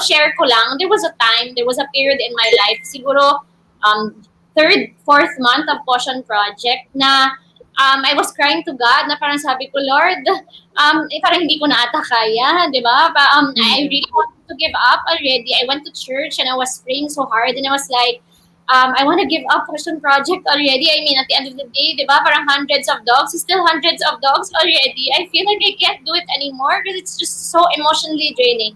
share ko lang, there was a period in my life, siguro, third, fourth month of Caution Project na I was crying to God na parang sabi ko, Lord, parang hindi ko na ata kaya, di ba? I really wanted to give up already. I went to church and I was praying so hard and I was like, I want to give up Caution Project already. I mean, at the end of the day, di ba, parang hundreds of dogs, still hundreds of dogs already. I feel like I can't do it anymore because it's just so emotionally draining.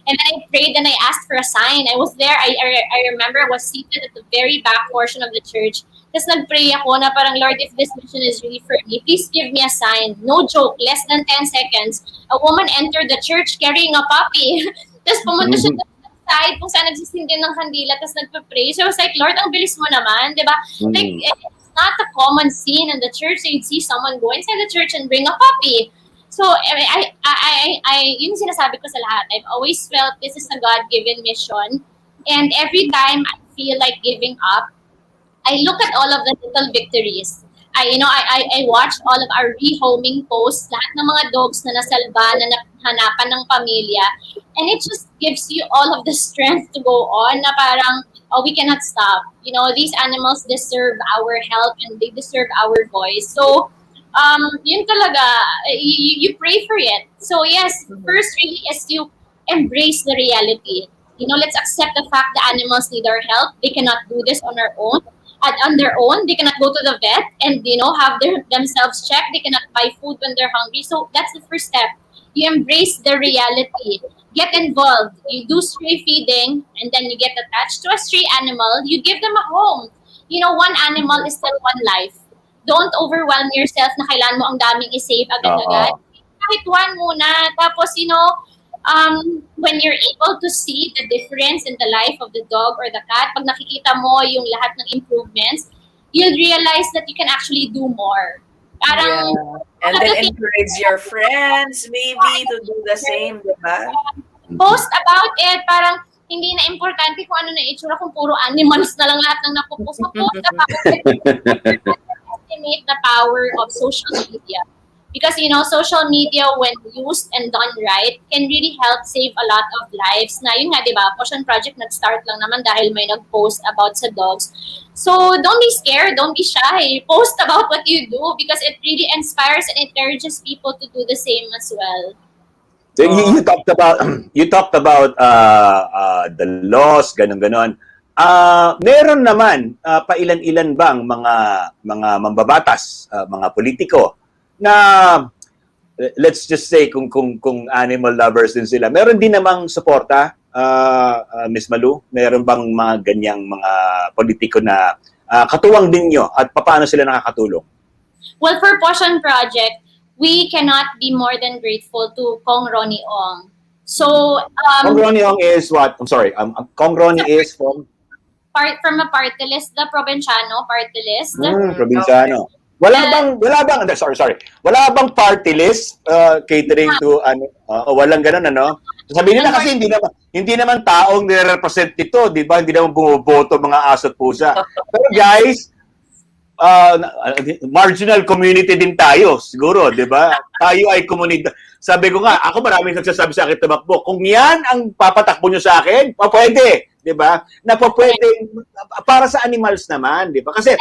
And then I prayed and I asked for a sign. I was there. I remember I was seated at the very back portion of the church. Tapos nag-pray ako na parang, Lord, if this mission is really for me, please give me a sign. No joke, less than 10 seconds. A woman entered the church carrying a puppy. Tapos pumunta siya side kung saan nagsisindi ng kandila, tapos nagpa-pray. So I was like, Lord, ang bilis mo naman, di ba? Like, it's not a common scene in the church. So you'd see someone go inside the church and bring a puppy. So, yun sinasabi ko sa lahat. I've always felt this is a God-given mission. And every time I feel like giving up, I look at all of the little victories. I watch all of our rehoming posts, lahat ng mga dogs na nasalba, na hanapan ng pamilya. And it just gives you all of the strength to go on na parang, we cannot stop. These animals deserve our help and they deserve our voice. So, yun talaga, you pray for it. So yes, first really is to embrace the reality. Let's accept the fact that animals need our help. They cannot do this on their own. They cannot go to the vet and have themselves checked. They cannot buy food when they're hungry. So that's the first step. You embrace the reality. Get involved. You do stray feeding, and then you get attached to a stray animal. You give them a home. One animal is still one life. Don't overwhelm yourself na kailangan mo ang daming i-save agad-agad. Kahit one muna. Tapos, when you're able to see the difference in the life of the dog or the cat, pag nakikita mo yung lahat ng improvements, you'll realize that you can actually do more. Parang, And then encourage your friends maybe to do the same, di ba? Post about it. Parang, hindi na importante kung ano na itsura, kung puro animals na lang lahat ng napupost. Post about it. Estimate the power of social media. Because, social media, when used and done right, can really help save a lot of lives. Na yun nga, di ba? Caution Project nag-start lang naman dahil may nag-post about sa dogs. So, don't be scared. Don't be shy. Post about what you do because it really inspires and encourages people to do the same as well. So, you talked about the laws, ganon. Meron naman pailan-ilan bang mga mambabatas, mga politiko na let's just say kung animal lovers din sila, meron din namang suporta, Miss Malu? Meron bang mga ganyang mga politiko na katuwang din nyo at paano sila nakakatulong? Well, for Caution Project, we cannot be more than grateful to Kong Ronnie Ong. So, Kong Ronnie Ong is what? I'm sorry. Kong Ronnie is from a party list, the Provinciano party list. Provinciano. Wala bang party list catering to walang ganun Sabihin nila kasi hindi naman taong nire-represent ito, di ba? Hindi naman bumoboto mga aso at pusa. Pero guys, marginal community din tayo, siguro, di ba? Tayo ay komunidad. Sabi ko nga, ako maraming nagsasabi sa akin tumakbo, kung yan ang papatakbo nyo sa akin, pwede. Di ba? Na pwede para sa animals naman, di ba? Kasi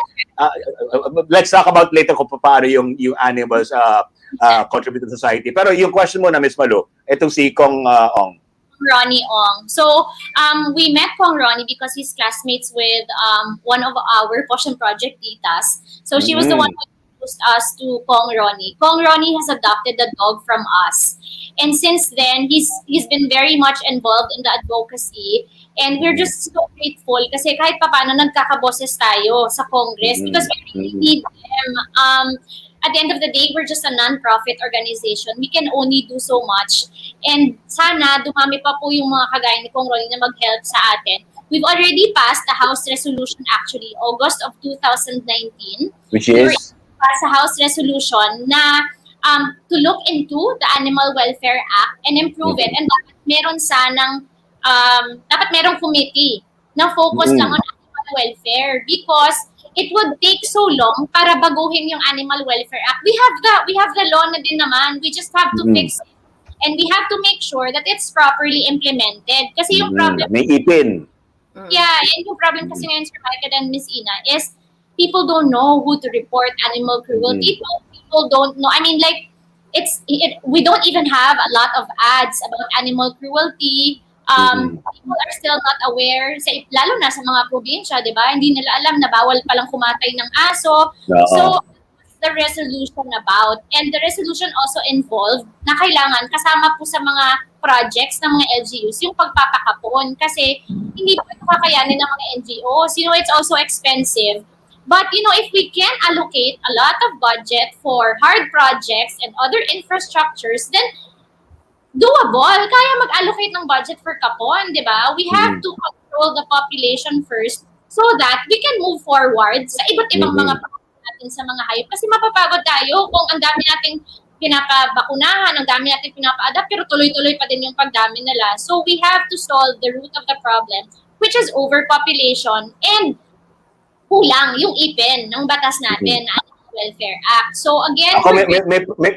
let's talk about later kung paano yung animals contribute to society. Pero yung question mo na Miss Malu, itong si Kong Ong. Ronnie Ong. So, we met Kong Ronnie because he's classmates with one of our Caution Project titas. So, she was the one who introduced us to Kong Ronnie. Kong Ronnie has adopted the dog from us. And since then, he's been very much involved in the advocacy. And we're just so grateful kasi kahit papaano nagkakaboses tayo sa Congress because we really need them. At the end of the day, we're just a non-profit organization. We can only do so much. And sana dumami pa po yung mga kagaya ni Kong Ronnie na mag-help sa atin. We've already passed the House resolution actually, August of 2019. Which is? Passed a House resolution na to look into the Animal Welfare Act and improve it. And dapat merong committee na focus lang on animal welfare because it would take so long para baguhin yung Animal Welfare Act. We have the law na din naman. We just have to fix it. And we have to make sure that it's properly implemented. Kasi yung problem, May ipin. yeah, and yung problem kasi ngayon, Sir Michael and Miss Ina, is people don't know who to report animal cruelty. People don't know. I mean, like, we don't even have a lot of ads about animal cruelty. People are still not aware, lalo na sa mga probinsya, di ba? Hindi nila alam na bawal palang kumatay ng aso. So, the resolution about. And the resolution also involved na kailangan kasama po sa mga projects ng mga LGUs yung pagpapakapon kasi hindi po ito kakayanin ng mga NGOs. You know, it's also expensive. But, you know, if we can allocate a lot of budget for hard projects and other infrastructures, then doable. Kaya mag-allocate ng budget for kapon, di ba? We have to control the population first so that we can move forward sa iba't ibang mga natin sa mga hayop. Kasi mapapagod tayo kung ang dami nating pinapabakunahan, ang dami nating pinapa-adapt, pero tuloy-tuloy pa din yung pagdami nila. So we have to solve the root of the problem, which is overpopulation and kulang yung ipin ng batas natin, Animal Welfare Act. So again, Ako,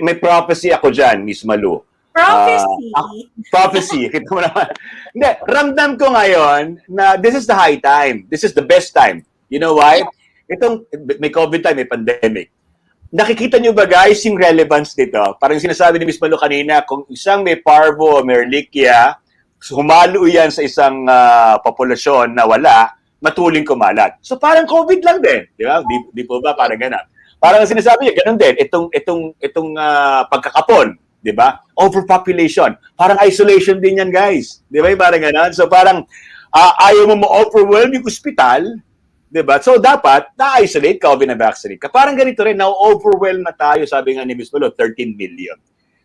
may prophecy ako dyan, Miss Malu. Prophecy. Prophecy. Kita mo naman. Hindi, ramdam ko ngayon na this is the high time. This is the best time. You know why? Itong, may COVID time, may pandemic. Nakikita nyo ba guys yung relevance nito? Parang sinasabi ni Miss Malu kanina, kung isang may parvo o may Ehrlichia, humalo yan sa isang populasyon na wala, matuling kumalat. So parang COVID lang din. Di ba? Di po ba? Parang ganun. Parang sinasabi niya, ganun din. Itong pagkakapon. Di ba? Overpopulation. Parang isolation din yan, guys. Di ba? Parang ganun. So parang ayaw mo ma-overwhelm yung ospital. Di ba? So dapat na-isolate ka o binavaccinate ka. Parang ganito rin, na-overwhelm na tayo, sabi nga ni Ms. Malo, 13 million.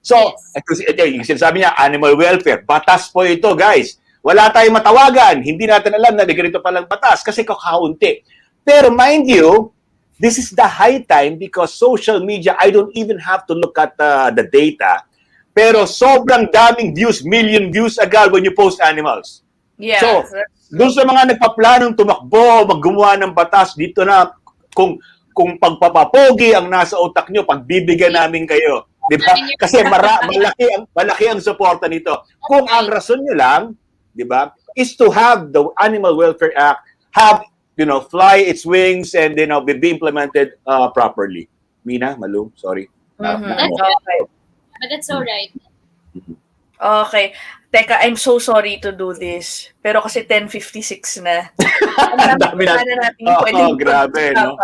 So, yung sinasabi niya, animal welfare. Batas po ito, guys. Wala tayong matawagan. Hindi natin alam na ganito palang batas kasi kakaunti. Pero mind you, this is the high time because social media, I don't even have to look at the data. Pero sobrang daming views, million views agad when you post animals. Yeah. So, doon sa mga nagpaplanong tumakbo, maggumawa ng batas, dito na kung pagpapapogi ang nasa utak nyo, pagbibigyan namin kayo. Di ba? Kasi malaki ang suporta nito. Kung ang rason nyo lang, di ba, is to have the Animal Welfare Act fly its wings and be implemented properly. Mina, Malu, sorry. Okay. But that's all right. Okay. Teka, I'm so sorry to do this. Pero kasi 10:56 na. Ang dami na natin pwedeng grabe, no?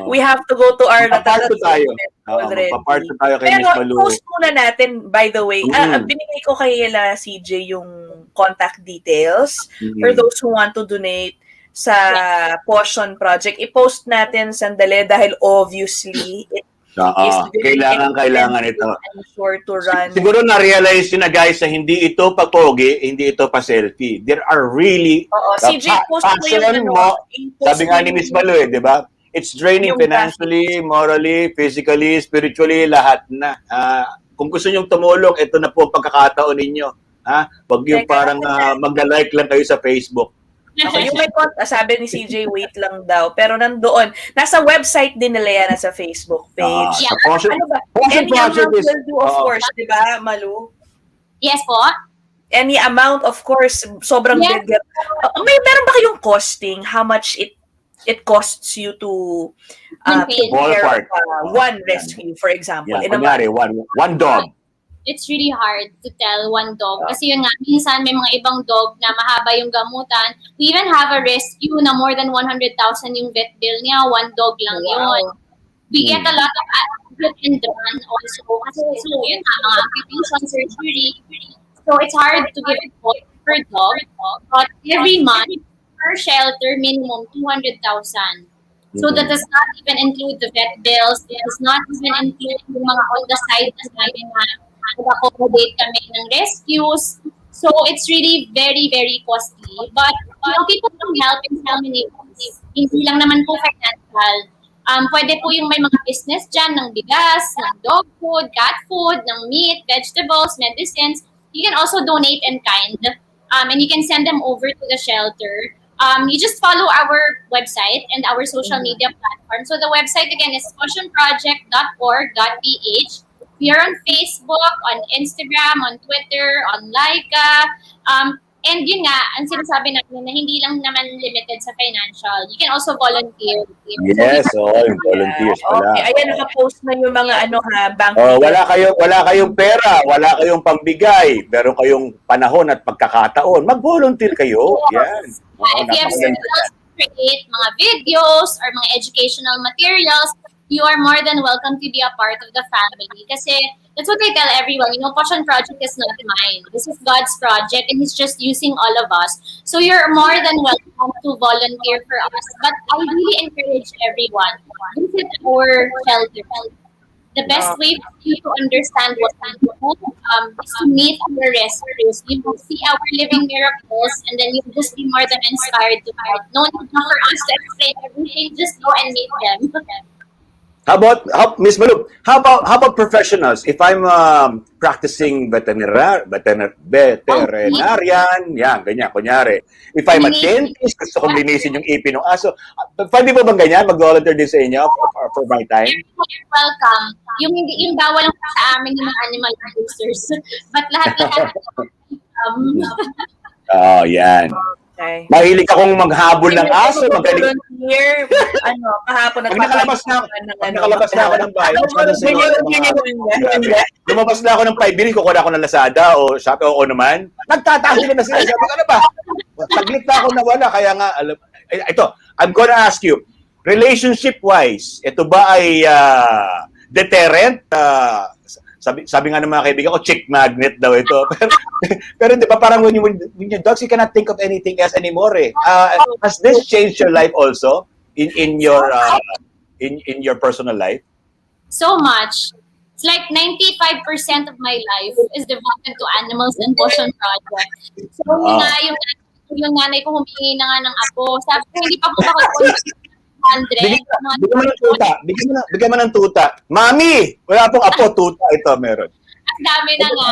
We have to go to our paparto tayo. Paparto tayo kay Miss Malu. Pero post muna natin, by the way. Binigay ko kay CJ yung contact details for those who want to donate sa Potion Project. I-post natin sandali dahil obviously kailangan ito. I'm sure to run. Siguro na-realize yun na guys na hindi ito pa-pogi, hindi ito pa-selfie. There are really CJ, post mo yung sabi nga ni Miss Malu di ba? It's draining financially, morally, physically, spiritually, lahat na. Kung gusto nyong tumulong, ito na po ang pagkakataon ninyo. Huwag yung parang magla-like lang kayo sa Facebook. Okay, yung may sabi ni CJ, wait lang daw. Pero nandoon, nasa website din nila yan, nasa Facebook page. Ano ba? Any amount will do, of course, di ba, Malu? Yes po. Any amount, of course, sobrang big. Meron ba kayong costing? How much it costs you to take care of one rescue, for example? One dog. It's really hard to tell one dog. Kasi yun nga, minsan may mga ibang dog na mahaba yung gamutan. We even have a rescue na more than 100,000 yung vet bill niya. One dog lang yun. We get a lot of accident done also. Kasi yun nga, mga amputation, surgery. So it's hard to give it per dog. But every month, per shelter, minimum 200,000. So that does not even include the vet bills. It does not even include yung mga on the side na namin na mag-accommodate kami ng rescues. So it's really very, very costly. But people can help in so many ways. Hindi lang naman po financial. Pwede po yung may mga business dyan ng bigas, ng dog food, cat food, ng meat, vegetables, medicines. You can also donate in kind. And you can send them over to the shelter. You just follow our website and our social media platform. So the website again is cautionproject.org.ph. We are on Facebook, on Instagram, on Twitter, on Laika. And yun nga, ang sinasabi namin na hindi lang naman limited sa financial. You can also volunteer. Yes, volunteers pala. Okay, ayan, naka-post na yung mga bank Wala kayong pera, wala kayong pagbigay, meron kayong panahon at pagkakataon, mag-volunteer kayo. Yan. If you have skills to create mga videos or mga educational materials, you are more than welcome to be a part of the family. Kasi that's what I tell everyone. Passion Project is not mine. This is God's project and He's just using all of us. So you're more than welcome to volunteer for us. But I really encourage everyone, visit our shelter. The best way for you to understand what we do is to meet our rescuers. You will see our living miracles, and then you'll just be more than inspired to help. No need for us to explain everything. Just go and meet them. How about Miss Malu? How about professionals? If I'm practicing veterinarian, yan, ganyan, kunyari. If I'm a dentist, gusto kong linisin yung ipin ng aso. Pwede ba bang ganyan? Mag-volunteer din sa inyo for my time? You're welcome. Yung bawal lang sa amin yung mga animal abusers. But lahat-lahat. Yan. Okay. Mahilig akong maghabol ng aso. Magaling. Volunteer, kahapon Nakalabas na ako ng bahay. Lumabas na ako ng 5 minutes, kukuha ako ng Lazada o Shopee o naman. Nagtatahi na sila. Sabi ko, ano ba? Saglit na ako nawala. Kaya nga, ito, I'm gonna ask you, relationship-wise, ito ba ay deterrent? Sabi nga ng mga kaibigan ko, chick magnet daw ito. pero di ba parang when you dogs, you cannot think of anything else anymore. Has this changed your life also in your personal life? So much. It's like 95% of my life is devoted to animals and Passion Project. So yung nanay ko humingi na nga ng apo. Sabi ko, hindi pa po ako 100. Bigyan mo ng tuta. Mami! Wala pong apo, tuta. Ito, meron. Ang dami na nga.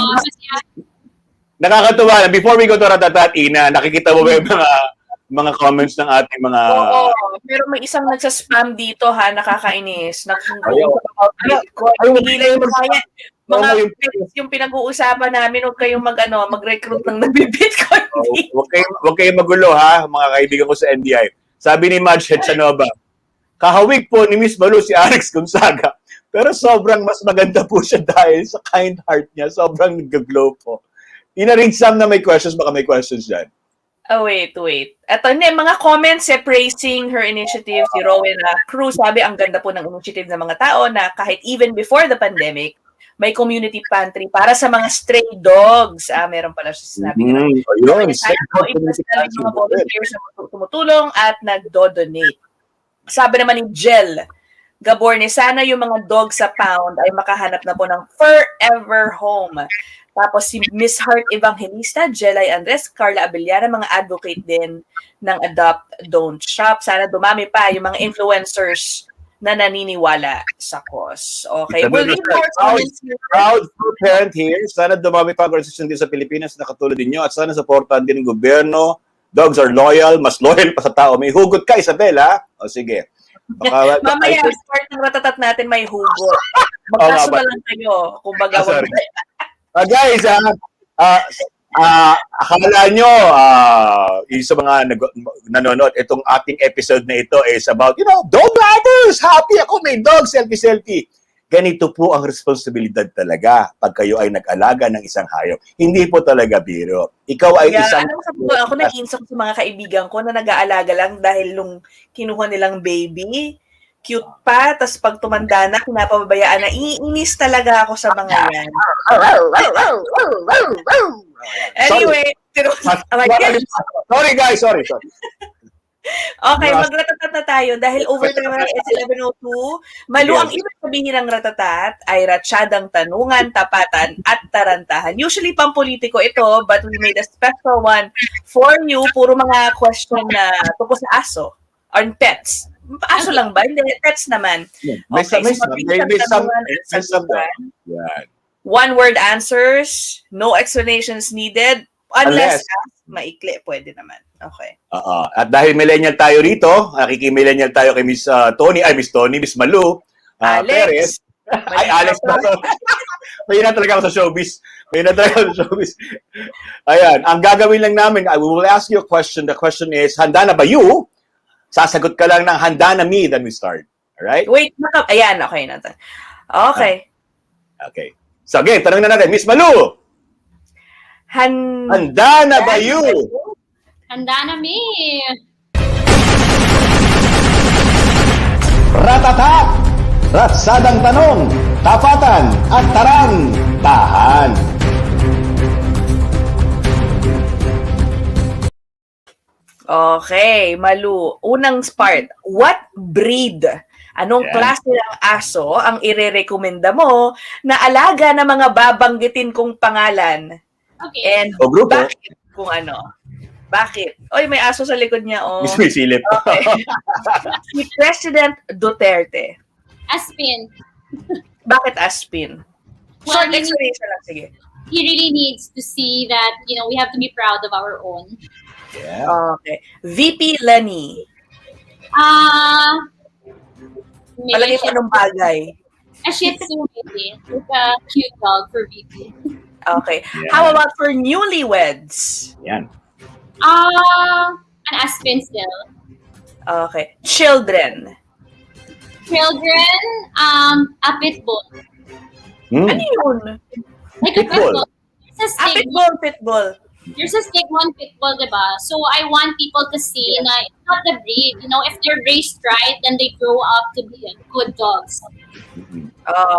Nakakatuwa. Before we go to Ratatat, Ina, nakikita mo ba yung mga comments ng ating mga... Oo, pero may isang nagsa-spam dito nakakainis. Mga pets yung pinag-uusapan namin, huwag kayong mag-recruit ng nabibitcoin. Huwag kayong magulo ha, mga kaibigan ko sa NDI. Sabi ni Madge Hetchanova, kahawig po ni Miss Malu si Alex Gonzaga, pero sobrang mas maganda po siya dahil sa kind heart niya. Sobrang nag-glow po. Ina-read Sam na may questions, baka may questions dyan. Oh, wait. Ito, mga comments praising her initiative. Si Rowena Cruz, sabi, ang ganda po ng initiative ng mga tao na kahit even before the pandemic, may community pantry para sa mga stray dogs. Meron pala siya sinabi. Ayun. Sana po, ipas na rin mga volunteers na tumutulong at nagdo-donate. Sabi naman ni Jel Gaborne, sana yung mga dogs sa pound ay makahanap na po ng forever home. Tapos si Miss Heart Evangelista, Jelay Andres, Carla Abellana, mga advocate din ng Adopt, Don't Shop. Sana dumami pa yung mga influencers na naniniwala sa cause. Okay. We'll read more comments here. Proud parent here. Sana dumami pa ang organisasyon din sa Pilipinas na katulad ninyo at sana supportahan din ng gobyerno. Dogs are loyal, mas loyal pa sa tao. May hugot ka, Isabela. O sige. Mamaya, start ng Ratatat natin may hugot. Magkaso na lang kayo. Kumbaga, guys, akala nyo, sa mga nanonood, itong ating episode na ito is about, dog lovers! Happy ako, may dog, selfie. Ganito po ang responsibilidad talaga pag kayo ay nag-alaga ng isang hayop. Hindi po talaga biro. Ikaw ay isang... Ako nag-insak sa mga kaibigan ko na nag-aalaga lang dahil nung kinuha nilang baby, cute pa, tas pag tumanda na, pinapababayaan na, iinis talaga ako sa mga yan. Anyway, sorry guys, sorry. Okay, magratatat na tayo dahil overtime na is 11:02. Malu, ang ibig sabihin ng ratatat ay ratsyadang tanungan, tapatan, at tarantahan. Usually pampolitiko ito, but we made a special one for you. Puro mga question na tungkol sa aso or pets. Aso lang ba? Hindi, pets naman. Okay, one-word answers, no explanations needed, unless maikli, pwede naman. Okay. At dahil millennial tayo rito, nakikimillennial tayo kay Miss Miss Malu, Alex. Perez. Ay, Alex. Mahina talaga ako sa showbiz. Ayan, ang gagawin lang namin, I will ask you a question. The question is, handa na ba you? Sasagot ka lang ng handa na me, then we start. Alright? Wait, ayan, okay na. Okay. Okay. So again, tanong na natin, Miss Malu, handa na ba you? Handa na mi. Ratatak! Ratsadang tanong, tapatan at tarang, tahan. Okay, Malu. Unang part, what breed? Anong Yan. klase ng aso ang irerekomenda mo na alaga na mga babanggitin kong pangalan? Okay. And O grupo. bakit? Kung ano? Bakit? Oy, may aso sa likod niya, oh. Miss Silip. Okay. Si President Duterte. Aspin. Bakit Aspin? Well, Short explanation lang, sige. he really needs to see that, we have to be proud of our own. Yeah. Okay. VP Lenny. Palagay mo nung bagay. A Shih Tzu, maybe. Like a cute dog for VP. Okay. Yeah. How about for newlyweds? Yan. An Aspin still. Okay. Children. Children, a pitbull. Hmm. Ano yun? Like a Pitbull. pitbull. There's a stigma. Pitbull. There's a stigma on pitbull, diba? So I want people to see na it's not the breed. If they're raised right, then they grow up to be good dogs.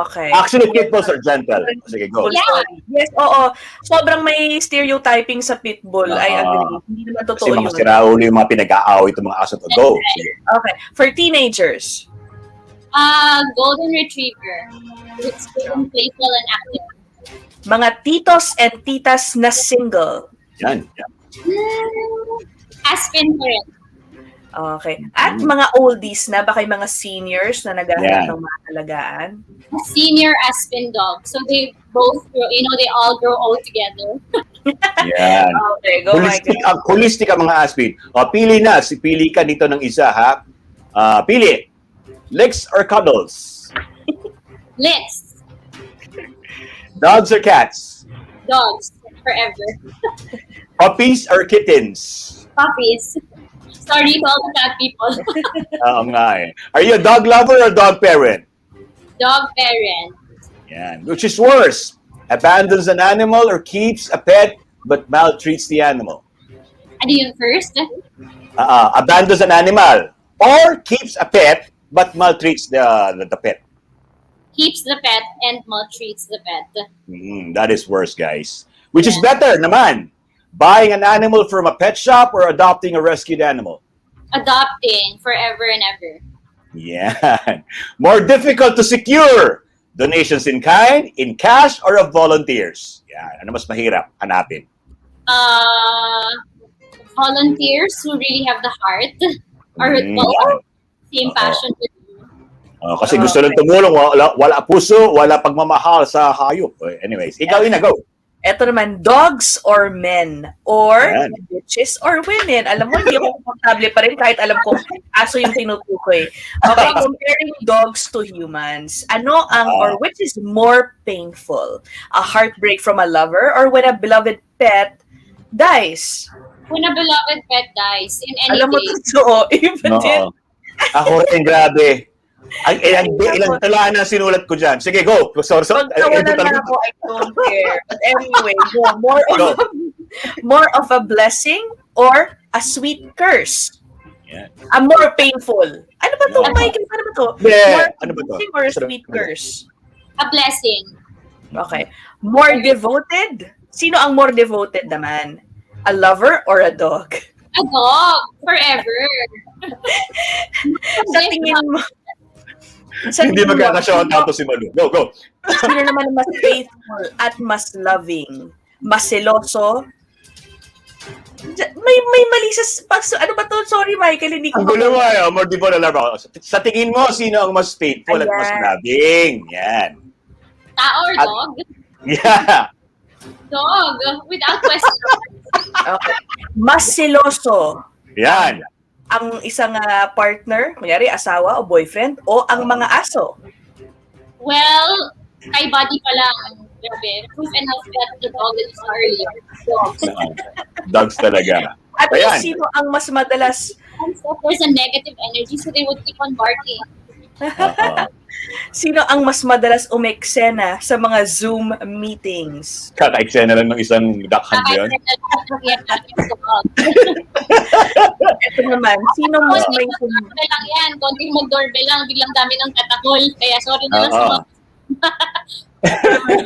Okay. Actually, pitbulls are gentle. Sige, go. Yeah. Yes, oo. Sobrang may stereotyping sa pitbull. I agree. Hindi naman Kasi totoo mga yun. siraulo yung mga pinag-aaway itong mga aso to. Go. Sige. Okay. For teenagers. Golden retriever. It's good and playful and active. Mga titos and titas na single. Yan. Aspin pa rin. Okay. At mga oldies na, baka yung mga seniors na naghahanap Yan. ng mga alagaan. A senior Aspin dog. So they both grow, they all grow old together. Yan. Okay, go Michael. Holistic ang mga aspin. O, pili na. Pili ka dito ng isa, ha? Pili. Licks or cuddles? Licks. Dogs or cats? Dogs. Forever. Puppies or kittens? Puppies. Sorry to all the cat people. Oo nga eh. Are you a dog lover or dog parent? Dog parent. Yan. Which is worse? Abandons an animal or keeps a pet but maltreats the animal? Ano yun first? Abandons an animal or keeps a pet but maltreats the pet. Keeps the pet and maltreats the pet. That is worse, guys. Which is better naman? Buying an animal from a pet shop or adopting a rescued animal? Adopting forever and ever. Yeah. More difficult to secure? Donations in kind, in cash, or of volunteers? Yeah. Ano mas mahirap hanapin? Volunteers who really have the heart or same passion with you. Kasi gusto lang tumulong, wala puso, wala pagmamahal sa hayop. Anyways, ikaw Ina, go. Ito naman, dogs or men? Or Yan. bitches or women? Alam mo, hindi ako komportable pa rin kahit alam ko aso yung tinutukoy. Okay, comparing dogs to humans, ano ang, or which is more painful? A heartbreak from a lover or when a beloved pet dies? When a beloved pet dies in any Alam mo, day. totoo. Even din. Ako rin, grabe. Ilang tala na sinulat ko dyan. Sige, go. Sorry. Pagkawalan na ako, I don't care. But anyway, more of a blessing or a sweet curse? Yeah. A more painful. Ano ba to, Michael? Ano ba to? Yeah. More Ano ba to? blessing or a sweet curse? A blessing. Okay. More devoted? Sino ang more devoted naman? A lover or a dog? A dog. Forever. Sa tingin mo, Hindi magkakasyawan nato si Malu. Go, go. sino naman mas faithful at mas loving? Mas seloso? May mali sa ano ba to? Sorry, Michael, hindi ko Ang gulo mo, more devoted na love. Sa tingin mo, sino ang mas faithful at mas loving? Yan. Tao or dog? Yeah. Dog. Without question. Okay. Mas seloso Yan. ang isang partner, kunyari asawa o boyfriend, o ang mga aso? Well, kay body pa lang. Grabe, proof enough that the dog is earlier. Dogs. Dogs talaga. At Ayan. least sino ang mas madalas And so if there's a negative energy, so they would keep on barking. Oo. sino ang mas madalas umeksena sa mga Zoom meetings? Kaka-eksena lang ng isang duck hunt Kahit yun. Ito naman, sino mas may Doorbell lang yan. Konting mag-doorbell lang, biglang dami ng katakol. Kaya sorry na lang sa Oo. mga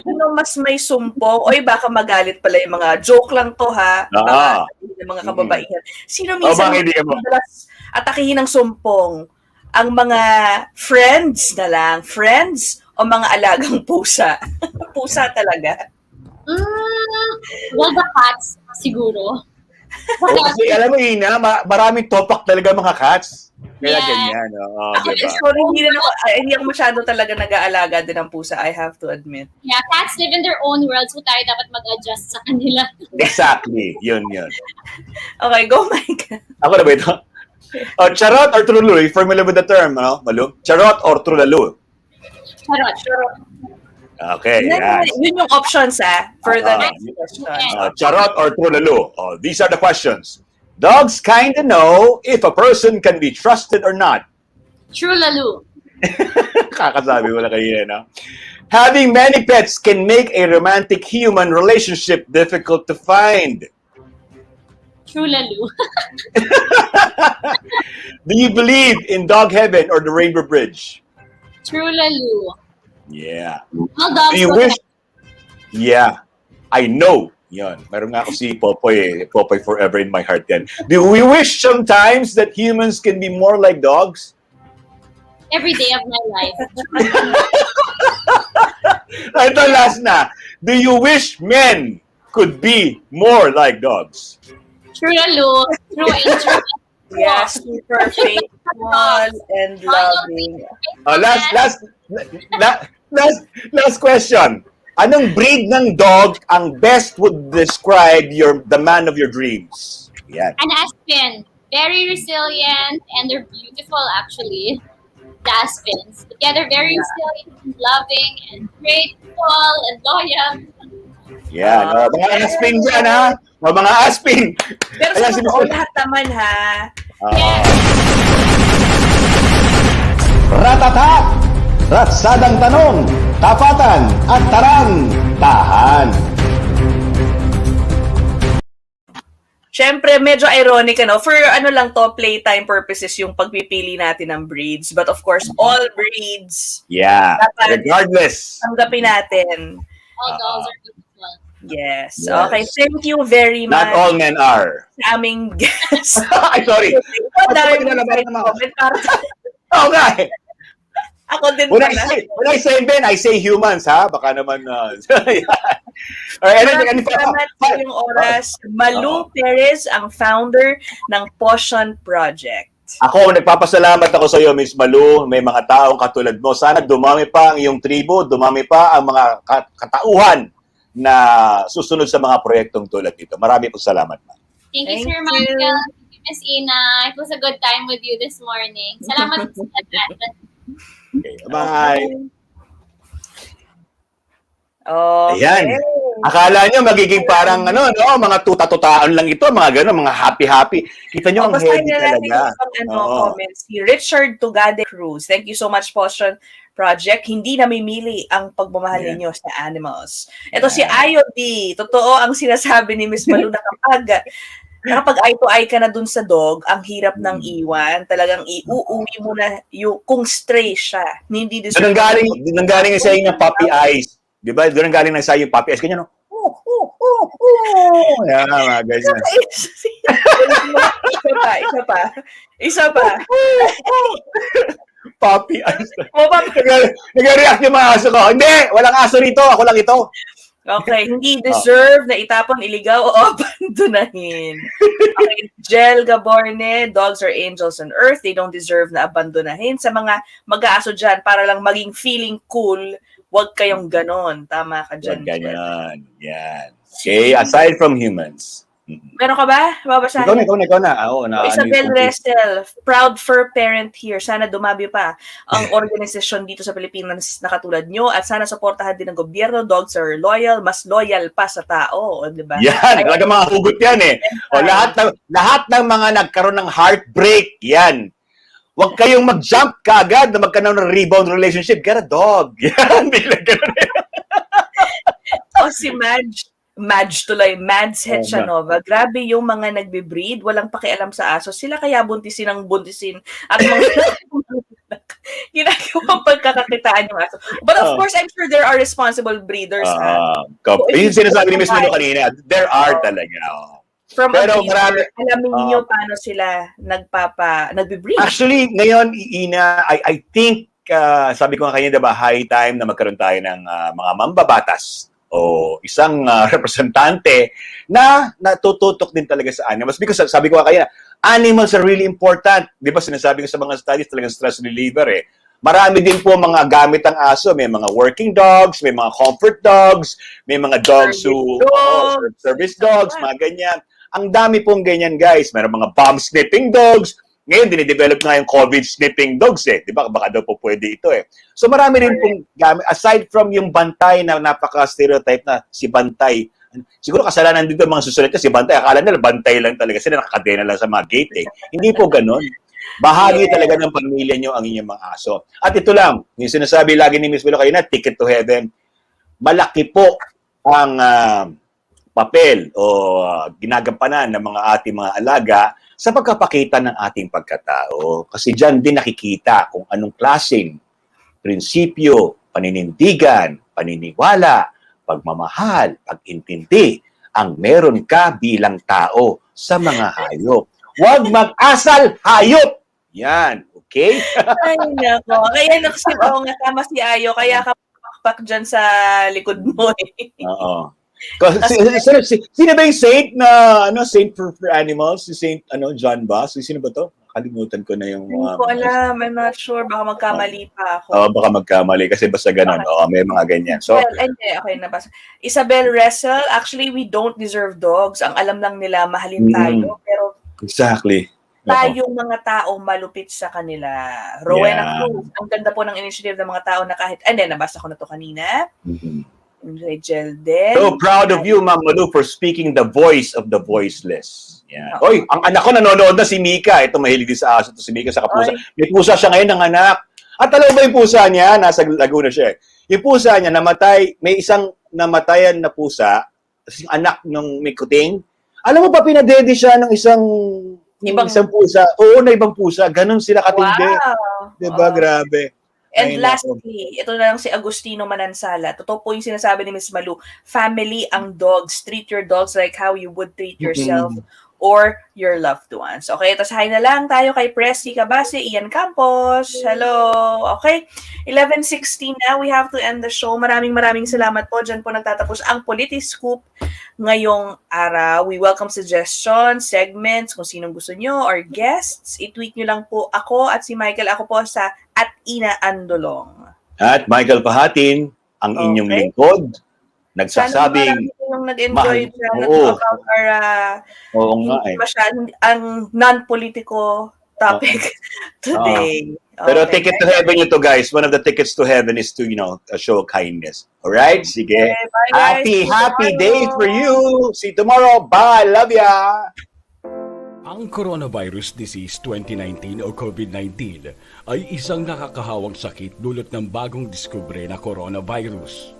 sino mas may sumpong? Oy, baka magalit pala yung mga joke lang to ha. Baka yung mga kababaihan. Sino minsan bakit hindi ka mo? madalas atakihin ng sumpong? Ang mga friends na lang, friends o mga alagang pusa? Pusa talaga. well, the cats, siguro. Kasi alam mo, Ina, maraming topak talaga mga cats. Kaya ganyan. Oo, diba? Sorry, hindi ako masyado talaga nag-aalaga din ng pusa, I have to admit. Yeah, cats live in their own world, so tayo dapat mag-adjust sa kanila. Exactly. Yun. Okay, go Mike. Ako na ba ito? Charot or trulalo? Are you familiar with the term, no, Malu? Charot or trulalo? Charot. Okay, yan. Yun yung options for the next question. Charot or trulalo? These are the questions. Dogs kind of know if a person can be trusted or not. True lalu. Kakasabi mo na kanina, no? Having many pets can make a romantic human relationship difficult to find. True lalu. Do you believe in dog heaven or the Rainbow Bridge? True lalu. Yeah. All dogs Do you wish? Yeah. I know. Yan. Meron nga ako si Popoy. Popoy forever in my heart yan. Do we wish sometimes that humans can be more like dogs? every day of my life. Ito last na. Do you wish men could be more like dogs? True lalo. True and true. Yeah, super faithful and loving. Last question. Anong breed ng dog ang best would describe the man of your dreams? Yan. An Aspen. Very resilient and they're beautiful actually. The Aspens. Yeah, they're very resilient and loving and grateful and loyal. Yan. Mga aspin dyan, ha? Mga aspin. Pero sa totoo lahat naman, ha? Ratatak! Ratsadang tanong, tapatan at tarang, tahan. Siyempre, medyo ironic, ano? For ano lang to, playtime purposes yung pagpipili natin ng breeds. But of course, all breeds, Yeah, regardless. tanggapin natin. All dogs are beautiful. Yes. Yes. Okay, thank you very much. Not all men are. Sa aming guest. Ay, sorry. Ikaw, dami mo comment para Oo nga eh. ako din When pala. I say men, I say humans, ha? Baka naman, Salamat sa iyong oras. Malu Perez, ang founder ng Potion Project. Ako, nagpapasalamat ako sa iyo, Miss Malu. May mga taong katulad mo. Sana dumami pa ang iyong tribo, dumami pa ang mga katauhan na susunod sa mga proyektong tulad dito. Marami pong salamat, ma'am. Thank you, Thank Sir you. Michael. Thank you, Miss Ina. It was a good time with you this morning. Salamat sa lahat. Okay, bye. Okay. Ayan. Akala nyo magiging parang mga tuta-tutaan lang ito, mga gano'n, mga happy-happy. Kita nyo ang Basahin heavy na natin talaga. yung comments. Si Richard Tugade Cruz. Thank you so much, Potion Project. Hindi namimili ang pagmamahal ninyo sa animals. Ito si Ayo D. Totoo ang sinasabi ni Miss Malu na kapag eye to eye ka na dun sa dog, ang hirap ng iwan. Talagang iuuwi mo na kung stray siya. Hindi Doon ang galing sa inyo puppy eyes. Di ba? Doon ang galing sa yung puppy eyes. Ganyan, no? Yan, mga ganyan. Isa pa. Puppy eyes. Nag-react yung mga aso ko. Hindi! Walang aso rito. Ako lang ito. Okay, hindi deserve na itapon, iligaw, o abandonahin. Okay, Jel Gaborne, dogs are angels on earth. They don't deserve na abandonahin. Sa mga mag-aaso dyan, para lang maging feeling cool, wag kayong ganon. Tama ka dyan. Ganyan. Yan. Okay, aside from humans, Meron ka ba? Babasahin? Ikaw na. Oo, Isabel Restel, proud fur parent here. Sana dumami pa ang organisasyon dito sa Pilipinas na katulad nyo at sana suportahan din ng gobyerno. Dogs are loyal, mas loyal pa sa tao. Di ba? Yan, talaga mga hugot yan eh. O, lahat ng mga nagkaroon ng heartbreak, yan. Huwag kayong mag-jump kaagad na magkaroon ng rebound relationship. Get a dog. Yan, bigla ganun. O si Mads Hetchanova. Grabe yung mga nagbe-breed, walang pakialam sa aso. Sila kaya buntisin at mga ginagawang pagkakakitaan yung aso. But of course, I'm sure there are responsible breeders. Yung sinasabi ni Miss Milo kanina, there are talaga. From pero marami, alamin niyo paano sila nagbe-breed. Actually, ngayon, Ina, I think, sabi ko nga kanina, diba, high time na magkaroon tayo ng mga mambabatas o isang representante na natututok din talaga sa animals. Because sabi ko kaya, animals are really important. Di ba sinasabi ko sa mga studies, talagang stress reliever eh. Marami din po mga gamit ang aso. May mga working dogs, may mga comfort dogs, may mga dogs service dogs, mga ganyan. Ang dami pong ganyan, guys. Meron mga bomb sniffing dogs. Ngayon, dinidevelop nga yung COVID sniffing dogs eh. Di ba? Baka daw po pwede ito eh. So marami rin pong gamit. Aside from yung bantay na napaka-stereotype na si bantay. Siguro kasalanan dito mga susunod si bantay. Akala nila bantay lang talaga. Sila nakakadena lang sa mga gate eh. Hindi po ganun. Bahagi talaga ng pamilya nyo ang inyong mga aso. At ito lang, yung sinasabi lagi ni Miss Milo kayo na, ticket to heaven. Malaki po ang papel o ginagampanan ng mga ating mga alaga sa pagkapakita ng ating pagkatao. Kasi dyan din nakikita kung anong klaseng prinsipyo, paninindigan, paniniwala, pagmamahal, pag-intindi ang meron ka bilang tao sa mga hayop. Huwag mag-asal hayop! Yan, okay? Ay, nako. Kaya nga tama si Ayo, kaya ka pakpak dyan sa likod mo eh. Oo. Sino ba yung saint na saint for animals? Si Saint John ba? Sino ba to? Kalimutan ko na yung hindi ko alam. I'm not sure. Baka magkamali pa ako. Baka magkamali kasi basta ganun. May mga ganyan. So, okay, nabasa. Isabel Ressel, actually we don't deserve dogs. Ang alam lang nila mahalin tayo, pero exactly. Tayong mga tao malupit sa kanila. Rowena Cruz, ang ganda po ng initiative ng mga tao na kahit nabasa ko na to kanina. Rachel din. So proud of you, Ma'am Malu, for speaking the voice of the voiceless. Yeah. Oy, ang anak ko nanonood na si Mika. Ito mahilig din sa aso to si Mika sa kapusa. May pusa siya ngayon ng anak. At alam mo ba yung pusa niya? Nasa Laguna siya. Yung pusa niya namatay, may isang namatayan na pusa, yung anak ng may kuting. Alam mo ba pinadede siya ng isang pusa? Oo, na ibang pusa. Ganon sila katindi. Wow. Diba? Grabe. And lastly, ito na lang si Agustino Manansala. Totoo po yung sinasabi ni Miss Malu. Family ang dogs. Treat your dogs like how you would treat yourself or your loved ones. Okay, tapos hi na lang tayo kay Presi Cabase, Ian Campos. Hello. Okay, 11:16 na. We have to end the show. Maraming salamat po. Diyan po nagtatapos ang Politiskoop ngayong araw. We welcome suggestions, segments, kung sinong gusto nyo, or guests. I-tweet nyo lang po ako at si Michael. Ako po sa @Ina Andolong. At Michael Fajatin, ang inyong lingkod, nagsasabing yung nag-enjoy sa account or ang non-politiko topic today. Pero ticket to heaven ito, guys. One of the tickets to heaven is to, show kindness. Alright? Sige. Okay, happy day for you. See you tomorrow. Bye. Love ya. Ang Coronavirus Disease 2019 o COVID-19 ay isang nakakahawang sakit dulot ng bagong diskubre na coronavirus.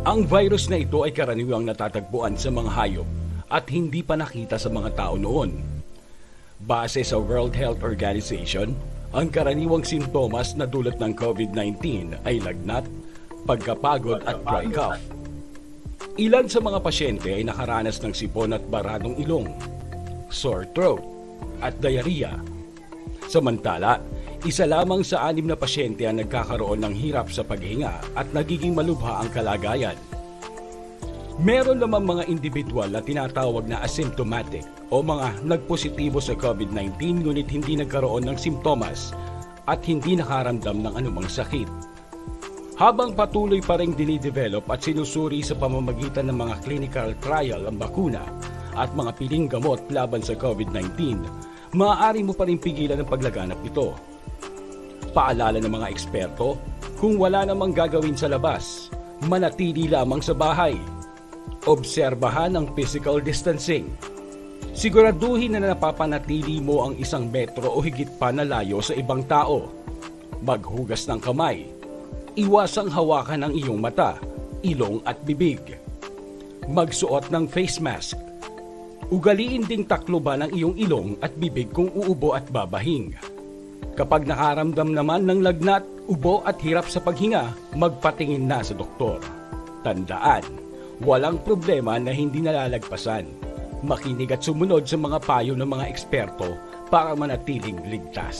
Ang virus na ito ay karaniwang natatagpuan sa mga hayop at hindi pa nakita sa mga tao noon. Base sa World Health Organization, ang karaniwang sintomas na dulot ng COVID-19 ay lagnat, pagkapagod at dry cough. Ilan sa mga pasyente ay nakaranas ng sipon at baradong ilong, sore throat at diarrhea. Samantala, isa lamang sa 6 na pasyente ang nagkakaroon ng hirap sa paghinga at nagiging malubha ang kalagayan. Meron namang mga individual na tinatawag na asymptomatic o mga nagpositibo sa COVID-19 ngunit hindi nagkaroon ng simptomas at hindi nakaramdam ng anumang sakit. Habang patuloy pa ring dinidevelop at sinusuri sa pamamagitan ng mga clinical trial ang bakuna, at mga piling gamot laban sa COVID-19, maaari mo pa rin pigilan ang paglaganap nito. Paalala ng mga eksperto, kung wala namang gagawin sa labas, manatili lamang sa bahay. Obserbahan ang physical distancing. Siguraduhin na napapanatili mo ang 1 metro o higit pa na layo sa ibang tao. Maghugas ng kamay. Iwasang hawakan ang iyong mata, ilong at bibig. Magsuot ng face mask. Ugaliin ding takloban ang iyong ilong at bibig kung uubo at babahing. Kapag nakaramdam naman ng lagnat, ubo at hirap sa paghinga, magpatingin na sa doktor. Tandaan, walang problema na hindi nalalagpasan. Makinig at sumunod sa mga payo ng mga eksperto para manatiling ligtas.